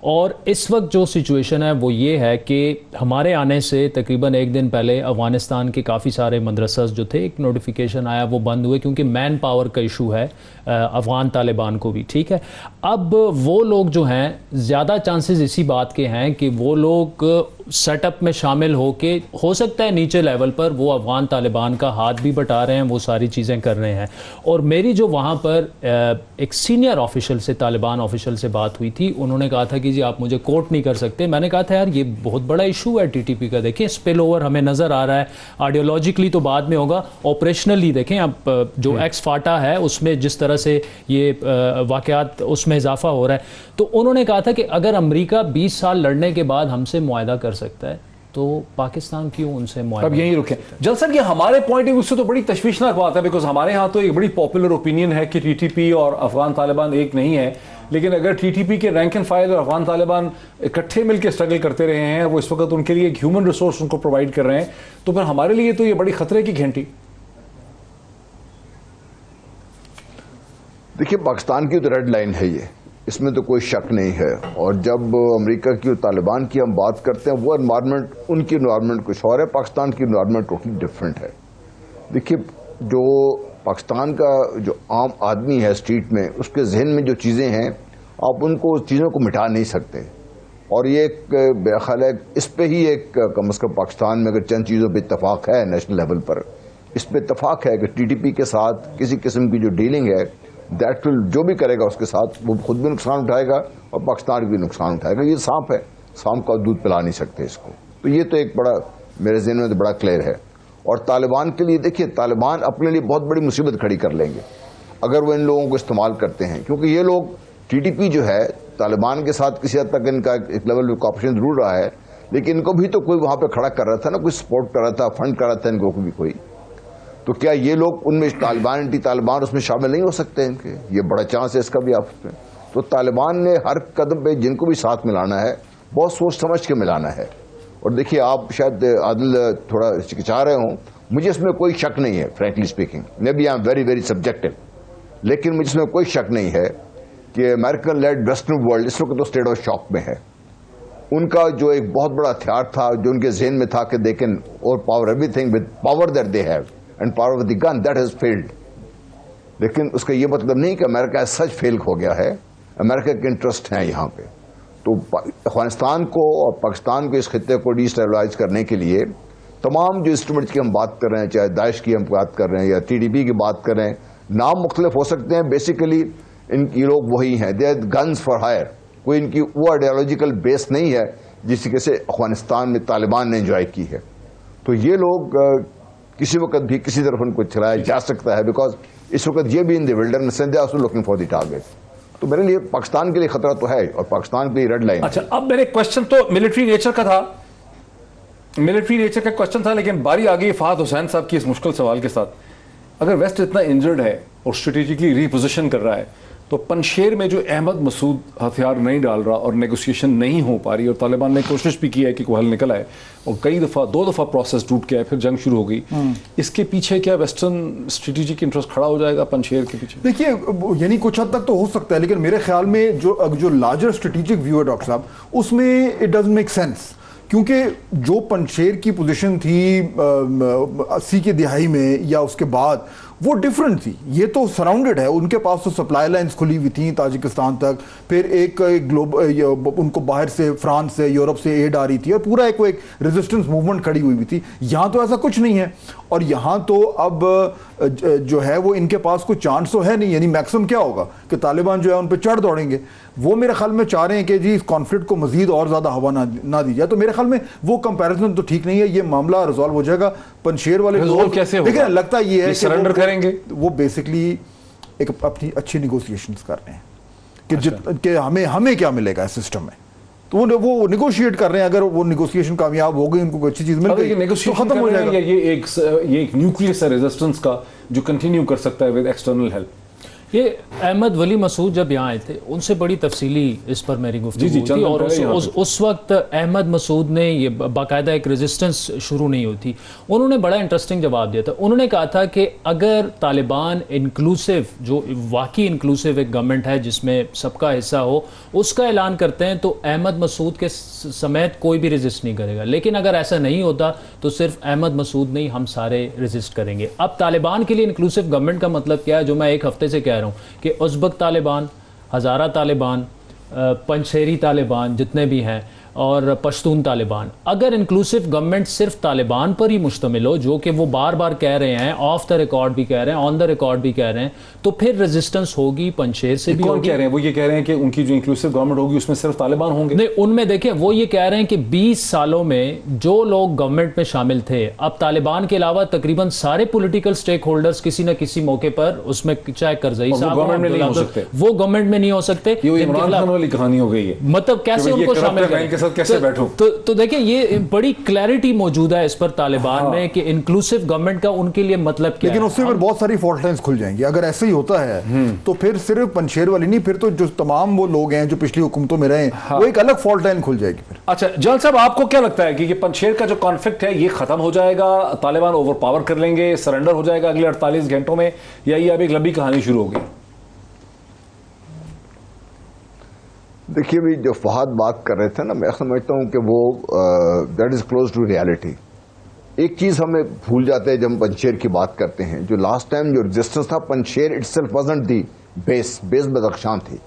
और इस वक्त जो सिचुएशन है वो ये है कि हमारे आने से तकरीबन एक दिन पहले अफगानिस्तान के काफ़ी सारे मदरसास जो थे, एक नोटिफिकेशन आया, वो बंद हुए क्योंकि मैन पावर का इशू है अफगान तालिबान को भी, ठीक है। अब वो लोग जो हैं ज़्यादा चांसेस इसी बात के हैं कि वो लोग सेटअप में शामिल होके, हो सकता है नीचे लेवल पर वो अफगान तालिबान का हाथ भी बटा रहे हैं, वो सारी चीज़ें कर रहे हैं। और मेरी जो वहाँ पर एक सीनियर ऑफिशियल से, तालिबान ऑफिशियल से बात हुई थी, उन्होंने कहा था कि कीजिए, आप मुझे कोट नहीं कर सकते। मैंने कहा था यार ये बहुत बड़ा इशू है टीटीपी का, देखिए स्पिल ओवर हमें नज़र आ रहा है, आइडियोलॉजिकली तो बाद में होगा, ऑपरेशनली देखें आप जो एक्स फाटा है उसमें जिस तरह से ये वाक़यात उसमें इजाफा हो रहा है। तो उन्होंने कहा था कि अगर अमेरिका 20 साल लड़ने के बाद हमसे मुआहदा कर सकता है तो पाकिस्तान क्यों उनसे मुआहदा। अब यहीं रुके जलसन, ये हमारे पॉइंट ऑफ व्यू से तो बड़ी तशवीशनाक बात है, बिकॉज हमारे यहाँ तो एक बड़ी पॉपुलर ओपिनियन है कि टीटीपी और अफगान तालिबान एक नहीं है, लेकिन अगर टीटीपी के रैंक एंड फाइल और अफगान तालिबान इकट्ठे मिलकर स्ट्रगल करते रहे हैं, वो इस वक्त उनके लिए एक ह्यूमन रिसोर्स उनको प्रोवाइड कर रहे हैं, तो फिर हमारे लिए तो ये बड़ी खतरे की घंटी। देखिए, पाकिस्तान की तो रेड लाइन है ये, इसमें तो कोई शक नहीं है। और जब अमेरिका की और तालिबान की हम बात करते हैं, वो एनवायरनमेंट, उनकी एनवायरनमेंट कुछ और है, पाकिस्तान की एनवायरनमेंट टोटली डिफरेंट है। देखिए, जो पाकिस्तान का जो आम आदमी है स्ट्रीट में, उसके जहन में जो चीज़ें हैं, आप उनको चीज़ों को मिटा नहीं सकते। और ये एक मेरा ख्याल है इस पे ही एक कम अज़ कम पाकिस्तान में अगर चंद चीज़ों पर इतफाक़ है नेशनल लेवल पर, इस पर इतफाक़ है कि टीटीपी के साथ किसी किस्म की जो डीलिंग है, दैट विल, जो भी करेगा उसके साथ वो खुद भी नुकसान उठाएगा और पाकिस्तान भी नुकसान उठाएगा। ये सांप है, सांप का दूध पिला नहीं सकते इसको। तो ये तो एक बड़ा मेरे जहन में तो बड़ा क्लियर है। और तालिबान के लिए देखिए, तालिबान अपने लिए बहुत बड़ी मुसीबत खड़ी कर लेंगे अगर वो इन लोगों को इस्तेमाल करते हैं, क्योंकि ये लोग टीटीपी जो है तालिबान के साथ किसी हद तक इनका एक लेवल में कॉपरेशन जरूर रहा है, लेकिन इनको भी तो कोई वहां पर खड़ा कर रहा था ना, कोई सपोर्ट कर रहा था, फंड कर रहा था इनको भी कोई। तो क्या ये लोग उनमें तालिबान एंटी तालिबान उसमें शामिल नहीं हो सकते इनके? ये बड़ा चांस है इसका भी आपस में। तो तालिबान ने हर कदम पे जिनको भी साथ मिलाना है बहुत सोच समझ के मिलाना है। और देखिए, आप शायद आदिल थोड़ा हिचकिचा रहे हों, मुझे इसमें कोई शक नहीं है, frankly speaking, maybe I am very very subjective, लेकिन मुझे इसमें कोई शक नहीं है कि अमेरिकन लेड वेस्टर्न वर्ल्ड इस वक्त तो स्टेट ऑफ शॉक में है। उनका जो एक बहुत बड़ा हथियार था जो उनके जहन में था कि they can over power everything with power that they have and power of the gun, that has failed. लेकिन उसका यह मतलब नहीं कि अमेरिका सच फेल हो गया है, अमेरिका के इंटरेस्ट हैं यहाँ पे। तो अफगानिस्तान को और पाकिस्तान को, इस खित्ते को डिस्टेबलाइज करने के लिए तमाम जो इंस्ट्रूमेंट्स की हम बात कर रहे हैं, चाहे दाइश की हम बात कर रहे हैं या टीडीपी की बात कर रहे हैं, नाम मुख्तलिफ हो सकते हैं, बेसिकली इनकी लोग वही हैं, they are guns for hire. कोई इनकी वो आइडियोलॉजिकल बेस नहीं है जिस तरीके से अफगानिस्तान में तालिबान ने एंजॉय की है। तो ये लोग किसी वक्त भी किसी तरफ उनको चलाया जा सकता है, बिकॉज इस वक्त ये भी in the wilderness and they are also looking for the target. तो मेरे लिए पाकिस्तान के लिए खतरा तो है और पाकिस्तान के लिए रेड लाइन। अच्छा, अब मेरे क्वेश्चन तो मिलिट्री नेचर का था, मिलिट्री नेचर का क्वेश्चन था, लेकिन बारी आ गई फहद हुसैन साहब की इस मुश्किल सवाल के साथ। अगर वेस्ट इतना इंजर्ड है और स्ट्रेटेजिकली रीपोजिशन कर रहा है, तो पंशेर में जो अहमद मसूद हथियार नहीं डाल रहा और नेगोशिएशन नहीं हो पा रही, और तालिबान ने कोशिश भी की है कि कोई हल निकला है और कई दफ़ा 2 दफ़ा प्रोसेस टूट गया है, फिर जंग शुरू हो गई, इसके पीछे क्या वेस्टर्न स्ट्रेटेजिक इंटरेस्ट खड़ा हो जाएगा पंशेर के पीछे? देखिए, यानी कुछ हद तक तो हो सकता है, लेकिन मेरे ख्याल में जो लार्जर स्ट्रेटेजिक व्यू है डॉक्टर साहब, उसमें इट डजंट मेक सेंस। क्योंकि जो पंशेर की पोजीशन थी 80 की दिहाई में या उसके बाद, वो डिफरेंट थी। ये तो सराउंडेड है, उनके पास तो सप्लाई लाइंस खुली हुई थी ताजिकिस्तान तक, फिर एक उनको बाहर से फ्रांस से यूरोप से एड आ रही थी और पूरा एक रेजिस्टेंस मूवमेंट खड़ी हुई थी। यहाँ तो ऐसा कुछ नहीं है, और यहाँ तो अब जो है वो इनके पास कोई चांस तो है नहीं। यानी मैक्सिमम क्या होगा कि तालिबान जो है उन पर चढ़ दौड़ेंगे। वो मेरे ख्याल में चाह रहे हैं कि जी इस कॉन्फ्लिक्ट को मजीद और ज़्यादा हवा ना दी जाए। तो मेरे ख्याल में वो कंपैरिजन तो ठीक नहीं है। ये मामला रिजॉल्व हो जाएगा। पंशेर वाले लोग कैसे होगा? देखिए, लगता ये है कि सरेंडर करेंगे। वो बेसिकली एक अपनी अच्छी निगोशिएशंस कर रहे हैं कि हमें क्या मिलेगा इस सिस्टम में, तो वो निगोशिएट कर रहे हैं। अगर वो निगोशिएशन कामयाब हो गई, उनको कोई अच्छी चीज मिल गई, तो खत्म हो जाएगा। ये एक न्यूक्लियस है रेजिस्टेंस का जो कंटिन्यू कर सकता है विद एक्सटर्नल हेल्प। ये अहमद वली मसूद जब यहाँ आए थे, उनसे बड़ी तफसीली इस पर मेरी गुफ्तगू थी, और उस वक्त अहमद मसूद ने ये बाकायदा एक रेजिस्टेंस शुरू नहीं होती, उन्होंने बड़ा इंटरेस्टिंग जवाब दिया था। उन्होंने कहा था कि अगर तालिबान इंक्लूसिव, जो वाकई इंक्लूसिव एक गवर्नमेंट है जिसमें सबका हिस्सा हो, उसका ऐलान करते हैं तो अहमद मसूद के समेत कोई भी रेजिस्ट नहीं करेगा। लेकिन अगर ऐसा नहीं होता तो सिर्फ अहमद मसूद नहीं, हम सारे रेजिस्ट करेंगे। अब तालिबान के लिए इंक्लूसिव गवर्नमेंट का मतलब क्या है, जो मैं एक हफ्ते से कह रहा हूं कि उज़्बक तालिबान, हज़ारा तालिबान, पंशेरी तालिबान जितने भी हैं, और पश्तून तालिबान। अगर इंक्लूसिव गवर्नमेंट सिर्फ तालिबान पर ही मुश्तमिल हो, जो कि वो बार बार कह रहे हैं, ऑफ द रिकॉर्ड भी कह रहे हैं, ऑन द रिकॉर्ड भी कह रहे हैं, तो फिर रेजिस्टेंस होगी, पंशेर से भी कौन होगी। कह रहे हैं? वो ये कह रहे हैं कि उनकी जो इंक्लूसिव गवर्नमेंट होगी उसमें सिर्फ तालिबान होंगे। नहीं, उनमें देखिए वो ये कह रहे हैं कि 20 सालों में जो लोग गवर्नमेंट में शामिल थे, अब तालिबान के अलावा तकरीबन सारे पॉलिटिकल स्टेक होल्डर्स किसी न किसी मौके पर, उसमें चाहे करजई साहब गवर्नमेंट में नहीं हो सकते, वो गवर्नमेंट में नहीं हो सकते। ये इमरान खान वाली कहानी हो गई है, मतलब कैसे उनको शामिल करें, के साथ कैसे बैठो। तो देखिए ये बड़ी क्लैरिटी मौजूद है इस पर तालिबान में कि इंक्लूसिव गवर्नमेंट का उनके लिए मतलब क्या लेकिन है। उससे फिर बहुत सारी फॉल्ट लाइन्स खुल जाएंगी अगर ऐसे ही होता है। तो फिर सिर्फ पंशेर वाली नहीं, फिर तो जो तमाम वो लोग हैं जो पिछली हुकूमतों में रहे, वो एक अलग फॉल्ट लाइन खुल जाएगी फिर। अच्छा जलाल साहब, आपको क्या लगता है कि ये पंशेर का जो कॉन्फ्लिक्ट है ये खत्म हो जाएगा, तालिबान ओवर पावर कर लेंगे, सरेंडर हो जाएगा अगले 48 घंटों में, या ये अब एक लंबी कहानी शुरू होगी? देखिए भी जो फहद बात कर रहे थे ना, मैं समझता हूं कि वो that is close to reality. एक चीज हमें भूल जाते हैं जब हम पंशेर की बात करते हैं, जो लास्ट टाइम जो रेजिस्टेंस था, Panjshir itself wasn't the base Badakhshan थी।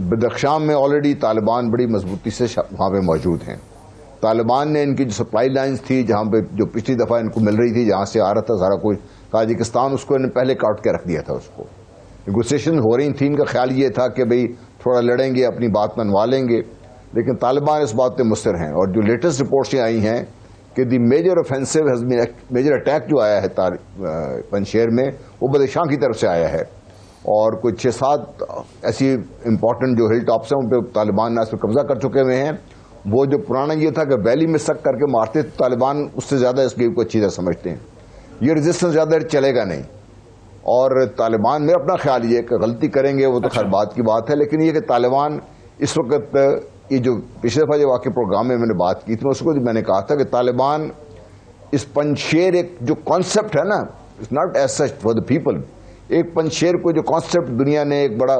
बदख्शां में ऑलरेडी तालिबान बड़ी मजबूती से वहां पे मौजूद हैं। तालिबान ने इनकी जो सप्लाई लाइन्स थी, जहां पे जो पिछली दफा इनको मिल रही थी, जहां से आ रहा था सारा कुछ, ताजिकिस्तान, उसको इन्होंने पहले काट के रख दिया था। उसको नेगोशिएशन हो रही थी, इनका ख्याल ये था कि भाई थोड़ा लड़ेंगे, अपनी बात मनवा लेंगे, लेकिन तालिबान इस बात पे मुस्तर हैं। और जो लेटेस्ट रिपोर्ट्स आई हैं कि the major offensive has been, major attack जो आया है पंशेर में, वो बदख्शां की तरफ से आया है। और कुछ 6-7 ऐसी इंपॉर्टेंट जो हिल टॉप्स हैं उन पर तालिबान ने कब्जा कर चुके हुए हैं। वो जो पुराना ये था कि वैली में सक करके मारते, तो तालिबान उससे ज़्यादा इस गेम को अच्छी तरह समझते हैं। ये रेजिस्टेंस ज़्यादा चलेगा नहीं। और तालिबान में अपना ख्याल ये कि गलती करेंगे वो तो खैर बात की बात है, लेकिन ये कि तालिबान इस वक्त, ये जो पिछले दफा जो वाकई प्रोग्राम में मैंने बात की थी, उसको मैंने कहा था कि तालिबान इस पंशेर एक जो कॉन्सेप्ट है ना, it's not as such for the people. एक पंशेर को जो कॉन्सेप्ट दुनिया ने एक बड़ा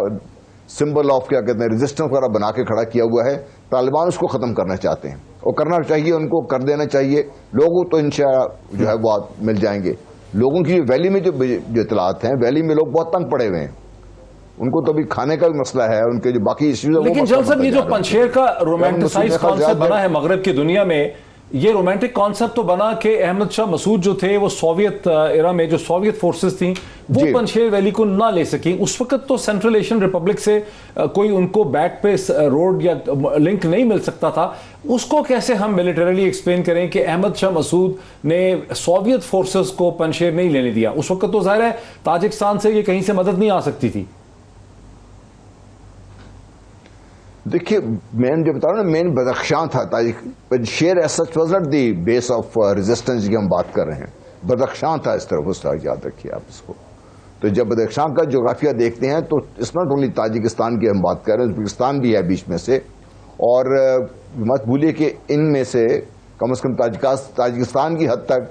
सिंबल ऑफ क्या कहते हैं रेजिस्टेंस वगैरह बना के खड़ा किया हुआ है, तालिबान उसको खत्म करना चाहते हैं और करना चाहिए, उनको कर देना चाहिए। लोगों तो इंशाअल्लाह जो है वो मिल जाएंगे। लोगों की वैली में जो इतलात हैं, वैली में लोग बहुत तंग पड़े हुए हैं, उनको तो अभी खाने का भी मसला है, उनके जो बाकी इश्यूज है। लेकिन जल साहब, ये जो पंशेर का रोमांटिसाइज कॉन्सेप्ट बना है मगरब की दुनिया में, ये रोमांटिक कॉन्सेप्ट तो बना कि अहमद शाह मसूद जो थे वो सोवियत एरा में जो सोवियत फोर्सेस थी वो पंशेर वैली को ना ले सकी। उस वक्त तो सेंट्रल एशियन रिपब्लिक से कोई उनको बैक पे रोड या लिंक नहीं मिल सकता था। उसको कैसे हम मिलिटरीली एक्सप्लेन करें कि अहमद शाह मसूद ने सोवियत फोर्सेस को पंशेर नहीं लेने दिया? उस वक्त तो जाहिर है ताजिकिस्तान से ये कहीं से मदद नहीं आ सकती थी। देखिए मेन जो बता रहा हूं ना, मेन बदख्शां था। पंशेर ऐसा was not the base of resistance की हम बात कर रहे हैं, बदख्शां था इस तरफ, उस तरह याद रखिए आप इसको। तो जब बदख्शां का जोग्राफिया देखते हैं तो इट्स नॉट ओनली ताजिकिस्तान की हम बात कर रहे हैं, उज्बेकिस्तान भी है बीच में से। और मत भूलिए कि इनमें से कम ताजिकिस्तान की हद तक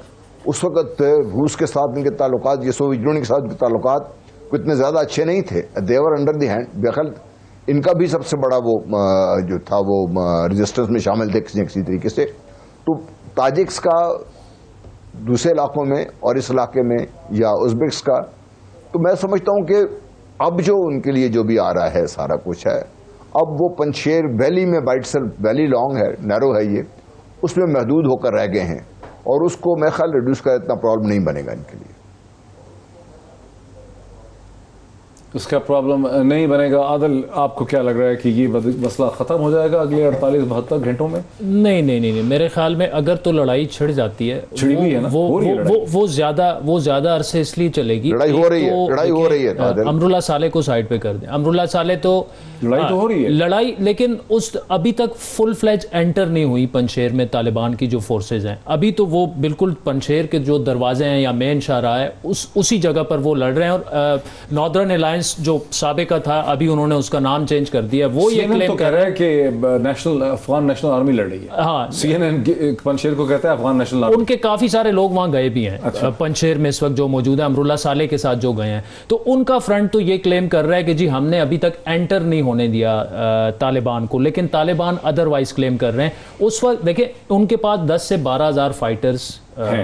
उस वक्त रूस के साथ इनके ताल्लुकात, ये सोवियत यूनियन के साथ इनके ताल्लुकात इतने ज़्यादा अच्छे नहीं थे। देवर अंडर द हैंड। बेखल इनका भी सबसे बड़ा वो जो था वो रेजिस्टेंस में शामिल थे किसी न किसी तरीके से। तो ताजिक्स का दूसरे इलाकों में और इस इलाके में या उज़्बेक्स का, तो मैं समझता हूं कि अब जो उनके लिए जो भी आ रहा है सारा कुछ है, अब वो पंशेर वैली में बाइट सेल्फ वैली लॉन्ग है, नैरो है, ये उसमें महदूद होकर रह गए हैं और उसको मैं ख्याल रिड्यूस कर इतना प्रॉब्लम नहीं बनेगा इनके लिए। उसका प्रॉब्लम नहीं बनेगा। आदिल, आपको क्या लग रहा है कि ये मसला खत्म हो जाएगा अगले 48-72 घंटों में? नहीं नहीं नहीं, मेरे ख्याल में अगर तो लड़ाई छिड़ जाती है, छिड़ी हुई है ना, वो ज्यादा अरसे इसलिए चलेगी। लड़ाई हो रही है, लड़ाई हो रही है। अमरुल्लाह साले को साइड पे कर दें। अमरुल्लाह साले तो लड़ाई तो हो रही है, लड़ाई, लेकिन उस अभी तक फुल फ्लैज एंटर नहीं हुई पंशेर में तालिबान की जो फोर्सेज हैं। अभी तो वो बिल्कुल पंशेर के जो दरवाजे हैं या मेन शाहराह है उसी जगह पर वो लड़ रहे हैं। और नॉर्दर्न अलायंस जो साबिका था, अभी उन्होंने उसका नाम चेंज कर दिया। वो ये क्लेम तो कह रहा है कि अफगान नेशनल आर्मी लड़ रही है। हाँ, CNN पंशेर को कहता है अफगान नेशनल आर्मी। उनके काफी सारे लोग वहां गए भी हैं। अच्छा। पंशेर में इस वक्त जो मौजूद है, अमरुल्लाह साले के साथ जो गए हैं, तो उनका फ्रंट तो ये क्लेम कर रहा है कि जी हमने अभी तक एंटर नहीं होने दिया तालिबान को, लेकिन तालिबान अदरवाइज क्लेम कर रहे हैं। उस वक्त देखिए उनके पास 10 से 12 हज़ार फाइटर्स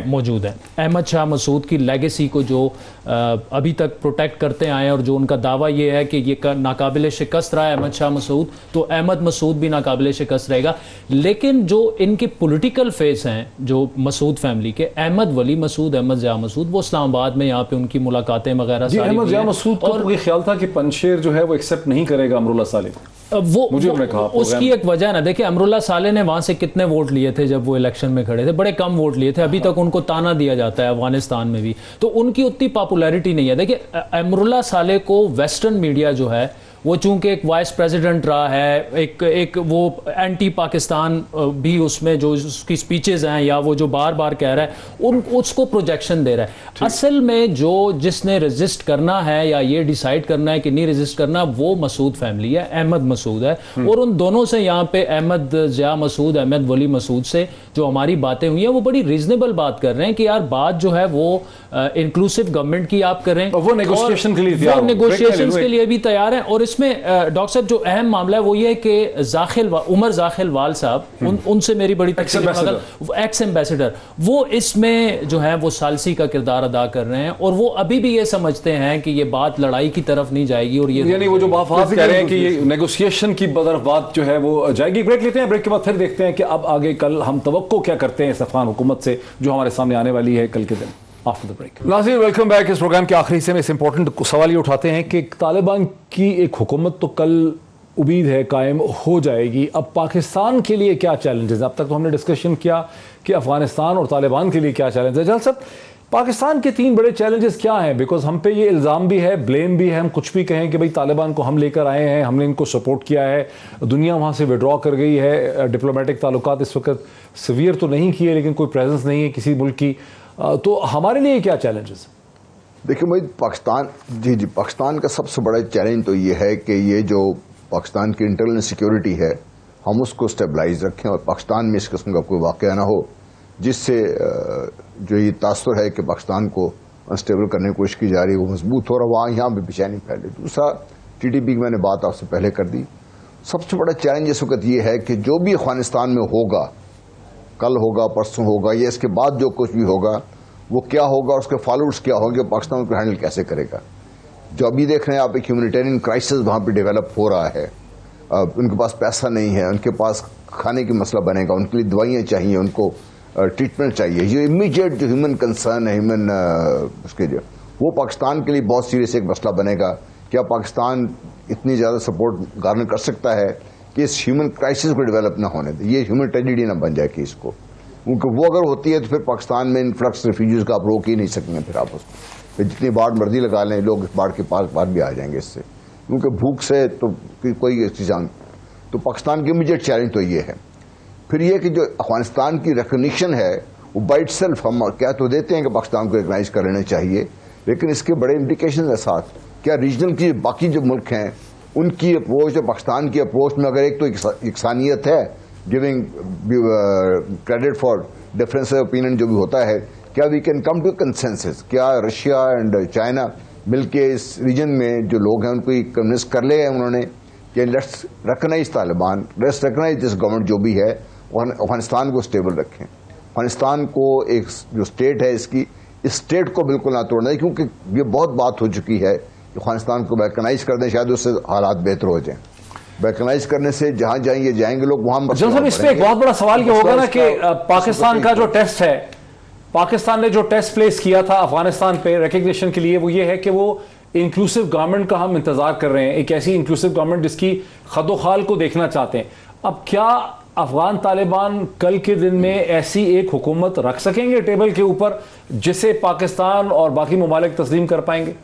मौजूद हैं। अहमद शाह मसूद की लेगेसी को जो अभी तक प्रोटेक्ट करते आए हैं और जो उनका दावा ये है कि ये नाकाबिल शिकस्त रहा है अहमद शाह मसूद, तो अहमद मसूद भी नाकाबिल शिकस्त रहेगा। लेकिन जो इनके पॉलिटिकल फेस हैं जो मसूद फैमिली के, अहमद वली मसूद, अहमद ज़िया मसूद, वो इस्लामाबाद में यहाँ पे उनकी मुलाकातें वगैरह जी, अहमद ज़िया मसूद को तो ये ख्याल था कि पंजशेर जो है वो एक्सेप्ट नहीं करेगा अमरुल्लाह साले को। मुझे उन्होंने कहा उसकी एक वजह ना, देखिए अमरुल्लाह साले ने वहां से कितने वोट लिए थे जब वो इलेक्शन में खड़े थे, बड़े कम वोट लिए थे। अभी तक उनको ताना दिया जाता है अफगानिस्तान में भी, तो उनकी उतनी पॉपुलैरिटी नहीं है। देखिए अमरुल्लाह साले को वेस्टर्न मीडिया जो है वो चूंकि एक वाइस प्रेसिडेंट रहा है, एक वो एंटी पाकिस्तान भी उसमें जो उसकी स्पीचेस हैं या वो जो बार बार कह रहा है उसको प्रोजेक्शन दे रहा है। असल में जो जिसने रेजिस्ट करना है या ये डिसाइड करना है कि नहीं रेजिस्ट करना, वो मसूद फैमिली है, अहमद मसूद है। और उन दोनों से यहाँ पे अहमद ज़िया मसूद, अहमद वली मसूद से जो हमारी बातें हुई हैं वो बड़ी रीजनेबल बात कर रहे हैं कि यार बात जो है वो इंक्लूसिव गवर्नमेंट की आप कर रहे हैं, वो नेगोशिएशन के लिए वो नेगोशिएशन के लिए भी तैयार हैं। और इसमें डॉक्टर साहब जो अहम मामला है वो ये है कि उमर जाखिल वाल साहब, उनसे मेरी बड़ी एक्स एम्बेसडर, वो इसमें जो है वो सालसी का किरदार अदा कर रहे हैं और वो अभी भी ये समझते हैं कि ये बात लड़ाई की तरफ नहीं जाएगी। और ये यानी वो जो बात कह रहे हैं कि ये नेगोशिएशन की तरफ बात जो है वो जाएगी। ब्रेक लेते हैं, ब्रेक के बाद फिर देखते हैं कि अब आगे कल हम तवक्को क्या करते हैं इस अफगान हुकूमत से जो हमारे सामने आने वाली है कल के दिन आफ्टर द ब्रेक। नाज़रीन वेलकम बैक। इस प्रोग्राम के आखिरी हिस्से में इस इंपॉर्टेंट सवाल ये उठाते हैं कि तालिबान की एक हुकूमत तो कल उम्मीद है कायम हो जाएगी, अब पाकिस्तान के लिए क्या चैलेंजेस? अब तक तो हमने डिस्कशन किया कि अफगानिस्तान और तालिबान के लिए क्या चैलेंज है। जल साहब, पाकिस्तान के 3 बड़े चैलेंजेस क्या हैं? बिकॉज हम पे ये इल्ज़ाम भी है, ब्लेम भी है, हम कुछ भी कहें कि भाई तालिबान को हम लेकर आए हैं, हमने इनको सपोर्ट किया है, दुनिया वहाँ से विड्रॉ कर गई है, डिप्लोमेटिक ताल्लुकात इस वक्त सीवियर तो नहीं किए लेकिन कोई प्रेजेंस नहीं है किसी मुल्क की, तो हमारे लिए क्या चैलेंजेस? देखिए भाई, पाकिस्तान का सबसे बड़ा चैलेंज तो ये है कि ये जो पाकिस्तान की इंटरनल सिक्योरिटी है हम उसको स्टेबलाइज रखें और पाकिस्तान में इस किस्म का कोई वाक़या ना हो जिससे जो ये तासुर है कि पाकिस्तान को अनस्टेबल करने की कोशिश की जा रही है वो मजबूत हो रहा, वहाँ यहाँ भी बेचैनी फैले। दूसरा, TTP की मैंने बात आपसे पहले कर दी। सबसे बड़ा चैलेंज इस वक्त ये है कि जो भी अफगानिस्तान में होगा, कल होगा, परसों होगा, या इसके बाद जो कुछ भी होगा वो क्या होगा और उसके फॉलोअर्स क्या होंगे, पाकिस्तान को हैंडल कैसे करेगा। जो अभी देख रहे हैं आप, एक ह्यूमैनिटेरियन क्राइसिस वहाँ पे डेवलप हो रहा है। उनके पास पैसा नहीं है, उनके पास खाने की मसला बनेगा, उनके लिए दवाइयाँ चाहिए, उनको ट्रीटमेंट चाहिए। ये इमीडिएट जो ह्यूमन कंसर्न है, ह्यूमन उसके जो वो पाकिस्तान के लिए बहुत सीरियस एक मसला बनेगा। क्या पाकिस्तान इतनी ज़्यादा सपोर्ट गार्नर कर सकता है कि इस ह्यूमन क्राइसिस को डेवलप ना होने दे, ये ह्यूमन ट्रेजेडी ना बन जाए कि इसको, क्योंकि वो अगर होती है तो फिर पाकिस्तान में इन्फ्लक्स रेफ्यूजीज का आप रोक ही नहीं सकेंगे। फिर आप उसको फिर जितनी बाढ़ मर्जी लगा लें, लोग इस बाढ़ के पार भी आ जाएंगे इससे, क्योंकि भूख से तो कोई चीज़। तो पाकिस्तान की इमीडिएट चैलेंज तो ये है। फिर ये कि जो अफगानिस्तान की रिकग्निशन है वो बाय इटसेल्फ हम क्या तो देते हैं कि पाकिस्तान को रिकग्नाइज कर लेना चाहिए, लेकिन इसके बड़े इम्प्लीकेशन है साथ। क्या रीजनल की बाकी जो मुल्क हैं उनकी अप्रोच और पाकिस्तान की अप्रोच में अगर एक तो इकसानियत है, giving credit for difference of opinion जो भी होता है, क्या we can come to consensus? क्या रशिया एंड चाइना मिलके इस रीजन में जो लोग हैं उनको कन्विंस कर ले हैं उन्होंने कि let's recognise Taliban, let's recognise this government जो भी है, अफगानिस्तान को स्टेबल रखें। अफगानिस्तान को एक जो स्टेट है इसकी, इस स्टेट को बिल्कुल ना तोड़ना है, क्योंकि ये बहुत बात हो चुकी है कि अफगानिस्तान को बैकनाइज कर दें, शायद उससे हालात बेहतर हो जाएं। बैकनाइज करने से जहां जाएंगे लोग वहां। इस पे एक बहुत बड़ा सवाल ये होगा ना कि पाकिस्तान का जो टेस्ट है, पाकिस्तान ने जो टेस्ट प्लेस किया था अफगानिस्तान पे रिकग्निशन के लिए, वो ये है कि वो इंक्लूसिव गवर्नमेंट का हम इंतजार कर रहे हैं, एक ऐसी इंक्लूसिव गवर्नमेंट जिसकी खदोखाल को देखना चाहते हैं। अब क्या अफगान तालिबान कल के दिन में ऐसी एक हुकूमत रख सकेंगे टेबल के ऊपर जिसे पाकिस्तान और बाकी ममालिक तस्लीम कर पाएंगे?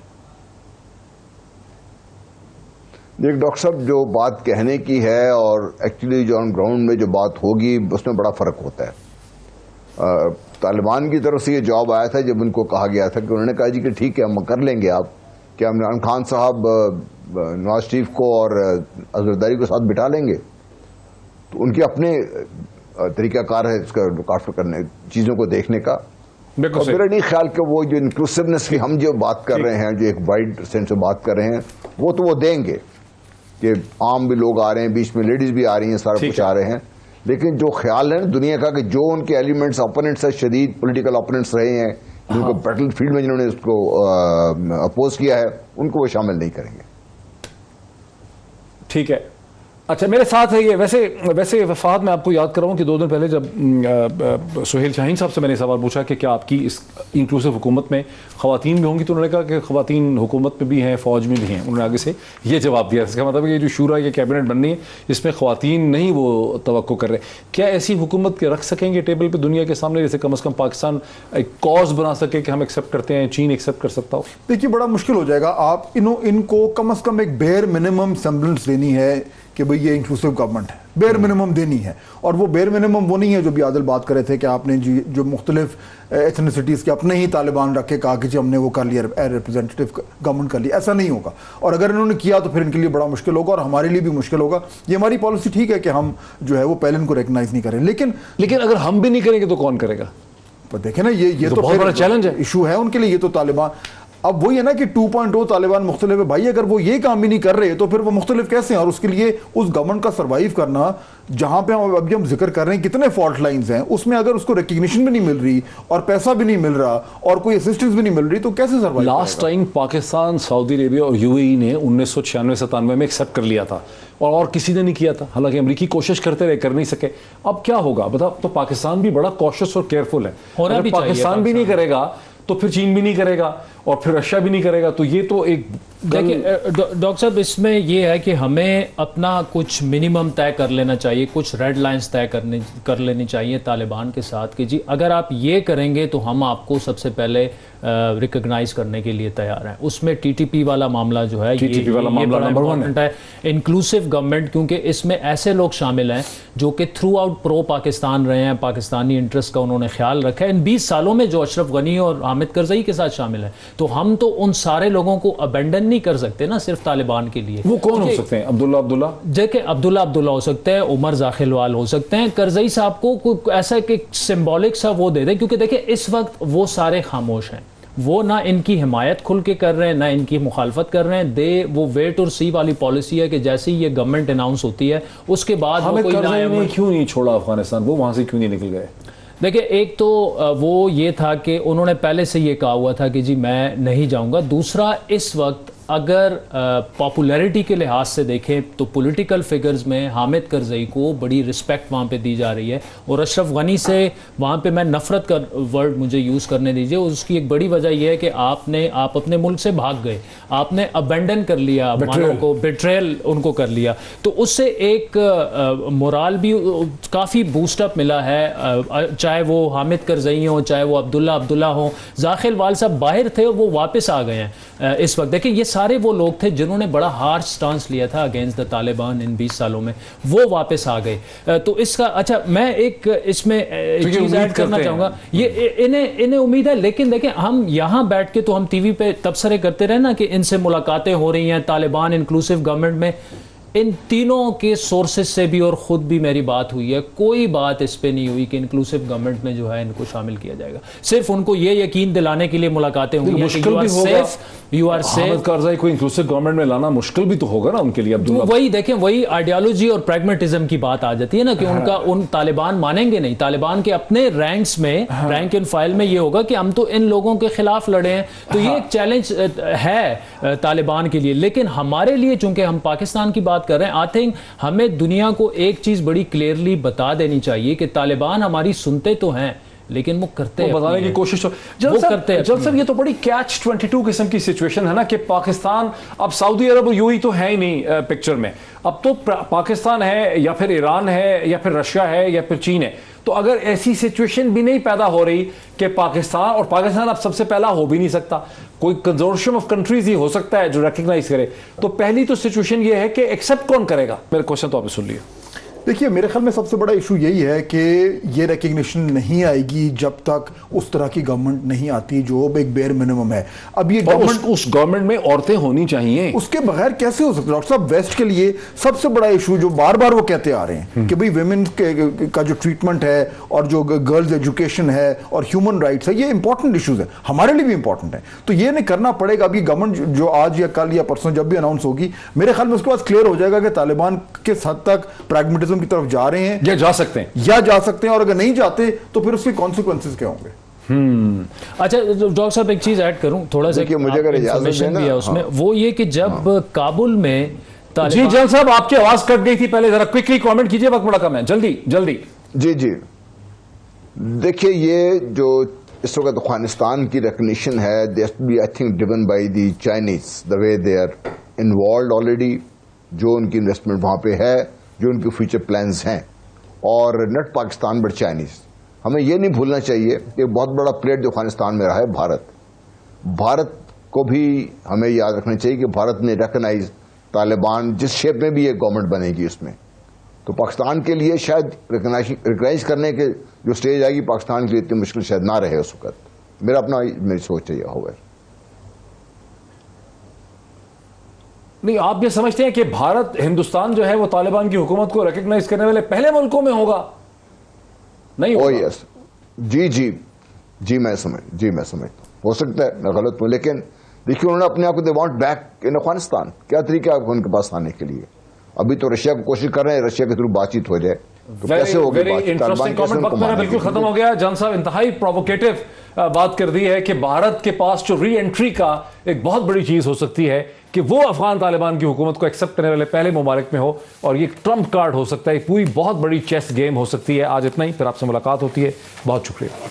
देख डॉक्टर साहब, जो बात कहने की है और एक्चुअली जो ऑन ग्राउंड में जो बात होगी उसमें बड़ा फर्क होता है। तालिबान की तरफ से ये जवाब आया था जब उनको कहा गया था कि उन्होंने कहा जी कि ठीक है हम कर लेंगे, आप क्या इमरान खान साहब नवाज शरीफ को और अजहरदारी को साथ बिठा लेंगे, तो उनके अपने तरीकाकार है इसका लुक करने, चीज़ों को देखने का। और मेरा नहीं ख्याल कि वो जो इंक्लूसिवनेस की हम जो बात कर रहे हैं, जो एक वाइड सेंस से बात कर रहे हैं, वो तो वो देंगे कि आम भी लोग आ रहे हैं, बीच में लेडीज भी आ रही हैं, सारा कुछ आ रहे हैं, लेकिन जो ख्याल है ना दुनिया का कि जो उनके एलिमेंट्स ओपोनेंट्स है, शदीद पॉलिटिकल ओपोनेंट्स रहे हैं, जिनको बैटल फील्ड में जिन्होंने उसको अपोज किया है, उनको वो शामिल नहीं करेंगे। ठीक है, अच्छा मेरे साथ है ये। वैसे वफाद, मैं आपको याद कराऊं कि 2 दिन पहले जब सुहेल शाहीन साहब से मैंने सवाल पूछा कि क्या आपकी इस इंक्लूसिव हुकूमत में ख़वातीन भी होंगी, तो उन्होंने कहा कि ख़वातीन हुकूमत में भी हैं, फ़ौज में भी हैं। उन्होंने आगे से ये जवाब दिया। इसका मतलब है कि जो शूरा ये कैबिनेट बननी है, इसमें ख़वातीन नहीं वो तवक्को कर रहे। क्या ऐसी हुकूमत के रख सकेंगे टेबल पर दुनिया के सामने, जैसे कम अज़ कम पाकिस्तान एक कॉज बना सके कि हम एक्सेप्ट करते हैं, चीन एक्सेप्ट कर सकता हो? देखिए बड़ा मुश्किल हो जाएगा। आप इनको कम से कम एक बेयर मिनिमम सेम्बलेंस देनी है कि भाई ये इंक्लूसिव गवर्नमेंट है, बेयर मिनिमम देनी है। और वो बेयर मिनिमम वो नहीं है जो भी आदिल बात कर रहे थे कि आपने जो मुख्तलिफ एथनिसिटीज़ के अपने ही तालिबान रख के कहा कि जी हमने वो कर लिया, रिप्रेजेंटेटिव गवर्नमेंट कर लिया। ऐसा नहीं होगा, और अगर इन्होंने किया तो फिर इनके लिए बड़ा मुश्किल होगा और हमारे लिए भी मुश्किल होगा। ये हमारी पॉलिसी ठीक है कि हम जो है वो पहले इनको रिकग्नाइज नहीं करें, लेकिन अगर हम भी नहीं करेंगे तो कौन करेगा? पर देखें ना, ये तो बहुत बड़ा चैलेंज है, इशू है उनके लिए। ये तो तालिबान अब वही है ना कि 2.0 तालिबान मुख्तलिफ है भाई। अगर वो ये काम भी नहीं कर रहे तो फिर वो मुख्तलिफ कैसे हैं? और उसके लिए उस गवर्नमेंट का सर्वाइव करना, जहां पे अभी हम जिक्र कर रहे हैं कितने फॉल्ट लाइंस हैं, उसमें अगर उसको रिकग्निशन भी नहीं मिल रही और पैसा भी नहीं मिल रहा और कोई असिस्टेंस भी नहीं मिल रही तो कैसे survive? Last time Pakistan, Saudi Arabia और यूएई ने 1996-97 में एक्सेप्ट कर लिया था और किसी ने नहीं किया था। हालांकि अमेरिकी कोशिश करते रहे, कर नहीं सके। अब क्या होगा बताओ? तो पाकिस्तान भी बड़ा कॉशियस और केयरफुल है। अगर पाकिस्तान भी नहीं करेगा तो फिर चीन भी नहीं करेगा और फिर रशिया भी नहीं करेगा। तो ये तो एक देखिए डॉक्टर साहब, इसमें ये है कि हमें अपना कुछ मिनिमम तय कर लेना चाहिए, कुछ रेड लाइंस तय कर लेनी चाहिए तालिबान के साथ कि जी अगर आप ये करेंगे तो हम आपको सबसे पहले रिकग्नाइज करने के लिए तैयार हैं। उसमें टीटीपी वाला मामला जो है, ये बड़ा इंपॉर्टेंट है। इंक्लूसिव गवर्नमेंट, क्योंकि इसमें ऐसे लोग शामिल हैं जो कि थ्रू आउट प्रो पाकिस्तान रहे हैं, पाकिस्तानी इंटरेस्ट का उन्होंने ख्याल रखा है। इन 20 सालों में जो अशरफ गनी और हामिद करजई के साथ शामिल हैं, तो हम तो उन सारे लोगों को अबेंडन नहीं कर सकते ना सिर्फ तालिबान के लिए। वो कौन हो सकते हैं? अब्दुल्ला जैसे अब्दुल्ला हो सकते हैं, उमर जाखिलवाल हो सकते हैं। करजई साहब को ऐसा कि सिंबॉलिक सा वो दे दें, क्योंकि देखिए इस वक्त वो सारे खामोश हैं। वो ना इनकी हिमायत खुल के कर रहे हैं, ना इनकी मुखालफत कर रहे हैं। वो वेट और सी वाली पॉलिसी है कि जैसे ही ये गवर्नमेंट अनाउंस होती है उसके बाद हमें क्यों नहीं छोड़ा अफगानिस्तान? वो वहां से क्यों नहीं निकल गए? देखिए, एक तो वो ये था कि उन्होंने पहले से ये कहा हुआ था कि जी मैं नहीं जाऊंगा। दूसरा, इस वक्त अगर पॉपुलैरिटी के लिहाज से देखें तो पॉलिटिकल फिगर्स में हामिद करजई को बड़ी रिस्पेक्ट वहाँ पे दी जा रही है, और अशरफ गनी से वहाँ पे मैं नफ़रत का वर्ड मुझे यूज़ करने दीजिए। उसकी एक बड़ी वजह यह है कि आप अपने मुल्क से भाग गए, आपने अबेंडन कर लिया, बिट्रेयल उनको कर लिया, तो उससे एक मोराल भी काफ़ी बूस्टअप मिला है। चाहे वो हामिद करजई हो, चाहे वो अब्दुल्ला हो, जाखिलवाल साहब बाहर थे और वो वापस आ गए हैं इस वक्त। देखिए, ये सारे वो लोग थे जिन्होंने बड़ा हार्श स्टांस लिया था अगेंस्ट द तालिबान इन 20 सालों में, वो वापस आ गए। तो इसका अच्छा, मैं एक इसमें चीज ऐड करना चाहूँगा। ये इन्हें उम्मीद है, लेकिन देखें हम यहाँ बैठ के तो हम टीवी पे तबसरे करते रहे ना कि इनसे मुलाकातें हो रही हैं तालिबान इंक्लूसिव गवर्नमेंट में। इन तीनों के सोर्सेज से भी और ख़ुद भी मेरी बात हुई है, कोई बात इस पे नहीं हुई कि इंक्लूसिव गवर्नमेंट में जो है इनको शामिल किया जाएगा। सिर्फ उनको ये यकीन दिलाने के लिए मुलाकातें हुई हैं कि यू आर सेफ। करज़ई को इंक्लूसिव गवर्नमेंट में लाना मुश्किल भी तो होगा ना उनके लिए। तो वही देखें, वही आइडियोलॉजी और प्रैग्मेटिज्म की बात आ जाती है ना कि उन तालिबान मानेंगे नहीं। तालिबान के अपने रैंक्स में, रैंक एंड फाइल में ये होगा कि हम तो इन लोगों के खिलाफ लड़े हैं। तो ये एक चैलेंज है तालिबान के लिए। लेकिन हमारे लिए, चूंकि हम पाकिस्तान की बात कर रहे हैं, आई थिंक हमें दुनिया को एक चीज बड़ी क्लियरली बता देनी चाहिए कि तालिबान हमारी सुनते तो हैं लेकिन वो करते हैं, बताने की कोशिश करते हैं। जब ये तो बड़ी कैच 22 किस्म की सिचुएशन है ना कि पाकिस्तान, अब सऊदी अरब और यूएई तो है ही नहीं पिक्चर में। अब तो पाकिस्तान है या फिर ईरान है या फिर रशिया है या फिर चीन है। तो अगर ऐसी सिचुएशन भी नहीं पैदा हो रही कि पाकिस्तान अब सबसे पहला हो भी नहीं सकता, कोई कंजोर्शियम ऑफ कंट्रीज ही हो सकता है जो रिकग्नाइज करे, तो पहली तो सिचुएशन ये है कि एक्सेप्ट कौन करेगा। मेरे क्वेश्चन तो आपने सुन लिया। देखिए, मेरे ख्याल में सबसे बड़ा इशू यही है कि ये रिकग्निशन नहीं आएगी जब तक उस तरह की गवर्नमेंट नहीं आती जो एक बेयर मिनिमम है। अब ये गवर्नमेंट, उस गवर्नमेंट में औरतें होनी चाहिए, उसके बगैर कैसे हो सकता है? डॉक्टर साहब, वेस्ट के लिए सबसे बड़ा इशू जो बार बार वो कहते आ रहे हैं कि भाई वेमेन का जो ट्रीटमेंट है और जो गर्ल्स एजुकेशन है और ह्यूमन राइट्स है, ये इंपॉर्टेंट इशूज है, हमारे लिए भी इंपॉर्टेंट है। तो ये नहीं करना पड़ेगा। अभी गवर्नमेंट जो आज या कल या परसों जब भी अनाउंस होगी, मेरे ख्याल में उसके बाद क्लियर हो जाएगा कि तालिबान किस हद तक प्रैग्मेटिज्म टेररिज्म की तरफ जा रहे हैं या जा सकते हैं, या जा सकते हैं, और अगर नहीं जाते तो फिर उसके कॉन्सिक्वेंसेस क्या होंगे। अच्छा डॉक्टर साहब एक चीज ऐड करूं, थोड़ा सा देखिए, मुझे अगर इजाजत information देना, भी है उसमें, वो ये कि जब काबुल में जी तालिबान जल साहब आपकी आवाज कट गई थी पहले, जरा क्विकली कमेंट कीजिए, वक्त बड़ा कम है, जल्दी जल्दी। जी जी, देखिए ये जो इस वक्त अफगानिस्तान की रिकग्निशन है, this be I think driven by the Chinese, the way they are involve already, जो उनकी इन्वेस्टमेंट वहां पे है, जो उनके फ्यूचर प्लान्स हैं, और नॉट पाकिस्तान बट चाइनीज। हमें ये नहीं भूलना चाहिए कि बहुत बड़ा प्लेयर जो अफगानिस्तान में रहा है भारत, भारत को भी हमें याद रखना चाहिए कि भारत ने रिकग्नाइज तालिबान, जिस शेप में भी ये गवर्नमेंट बनेगी उसमें, तो पाकिस्तान के लिए शायद रिकग्नाइज करने के जो स्टेज आएगी पाकिस्तान के लिए इतनी मुश्किल शायद ना रहे उस वक्त। मेरी सोच है यह होगा। नहीं, आप ये समझते हैं कि भारत, हिंदुस्तान जो है वो तालिबान की हुकूमत को रिकग्नाइज करने वाले पहले मुल्कों में होगा? नहीं ओ होगा? यस, जी मैं समझता हूं, हो सकता है मैं गलत हूं, लेकिन देखिए उन्होंने अपने आप को, they want back in Afghanistan, क्या तरीका है उनके पास आने के लिए? अभी तो रशिया को कोशिश कर रहे हैं, रशिया के थ्रू बातचीत हो जाए तो कैसे होगी वेरी बातचीत? इंटरेस्टिंग कैसे कमेंट, उनको वक्त मेरा मानेंगे? बिल्कुल खत्म हो गया। जान साहब इंतहाई प्रोवोकेटिव बात कर दी है कि भारत के पास जो री एंट्री का एक बहुत बड़ी चीज हो सकती है कि वो अफगान तालिबान की हुकूमत को एक्सेप्ट करने वाले पहले ममालिक में हो, और ये ट्रम्प कार्ड हो सकता है, पूरी बहुत बड़ी चेस गेम हो सकती है। आज इतना ही, फिर आपसे मुलाकात होती है, बहुत शुक्रिया।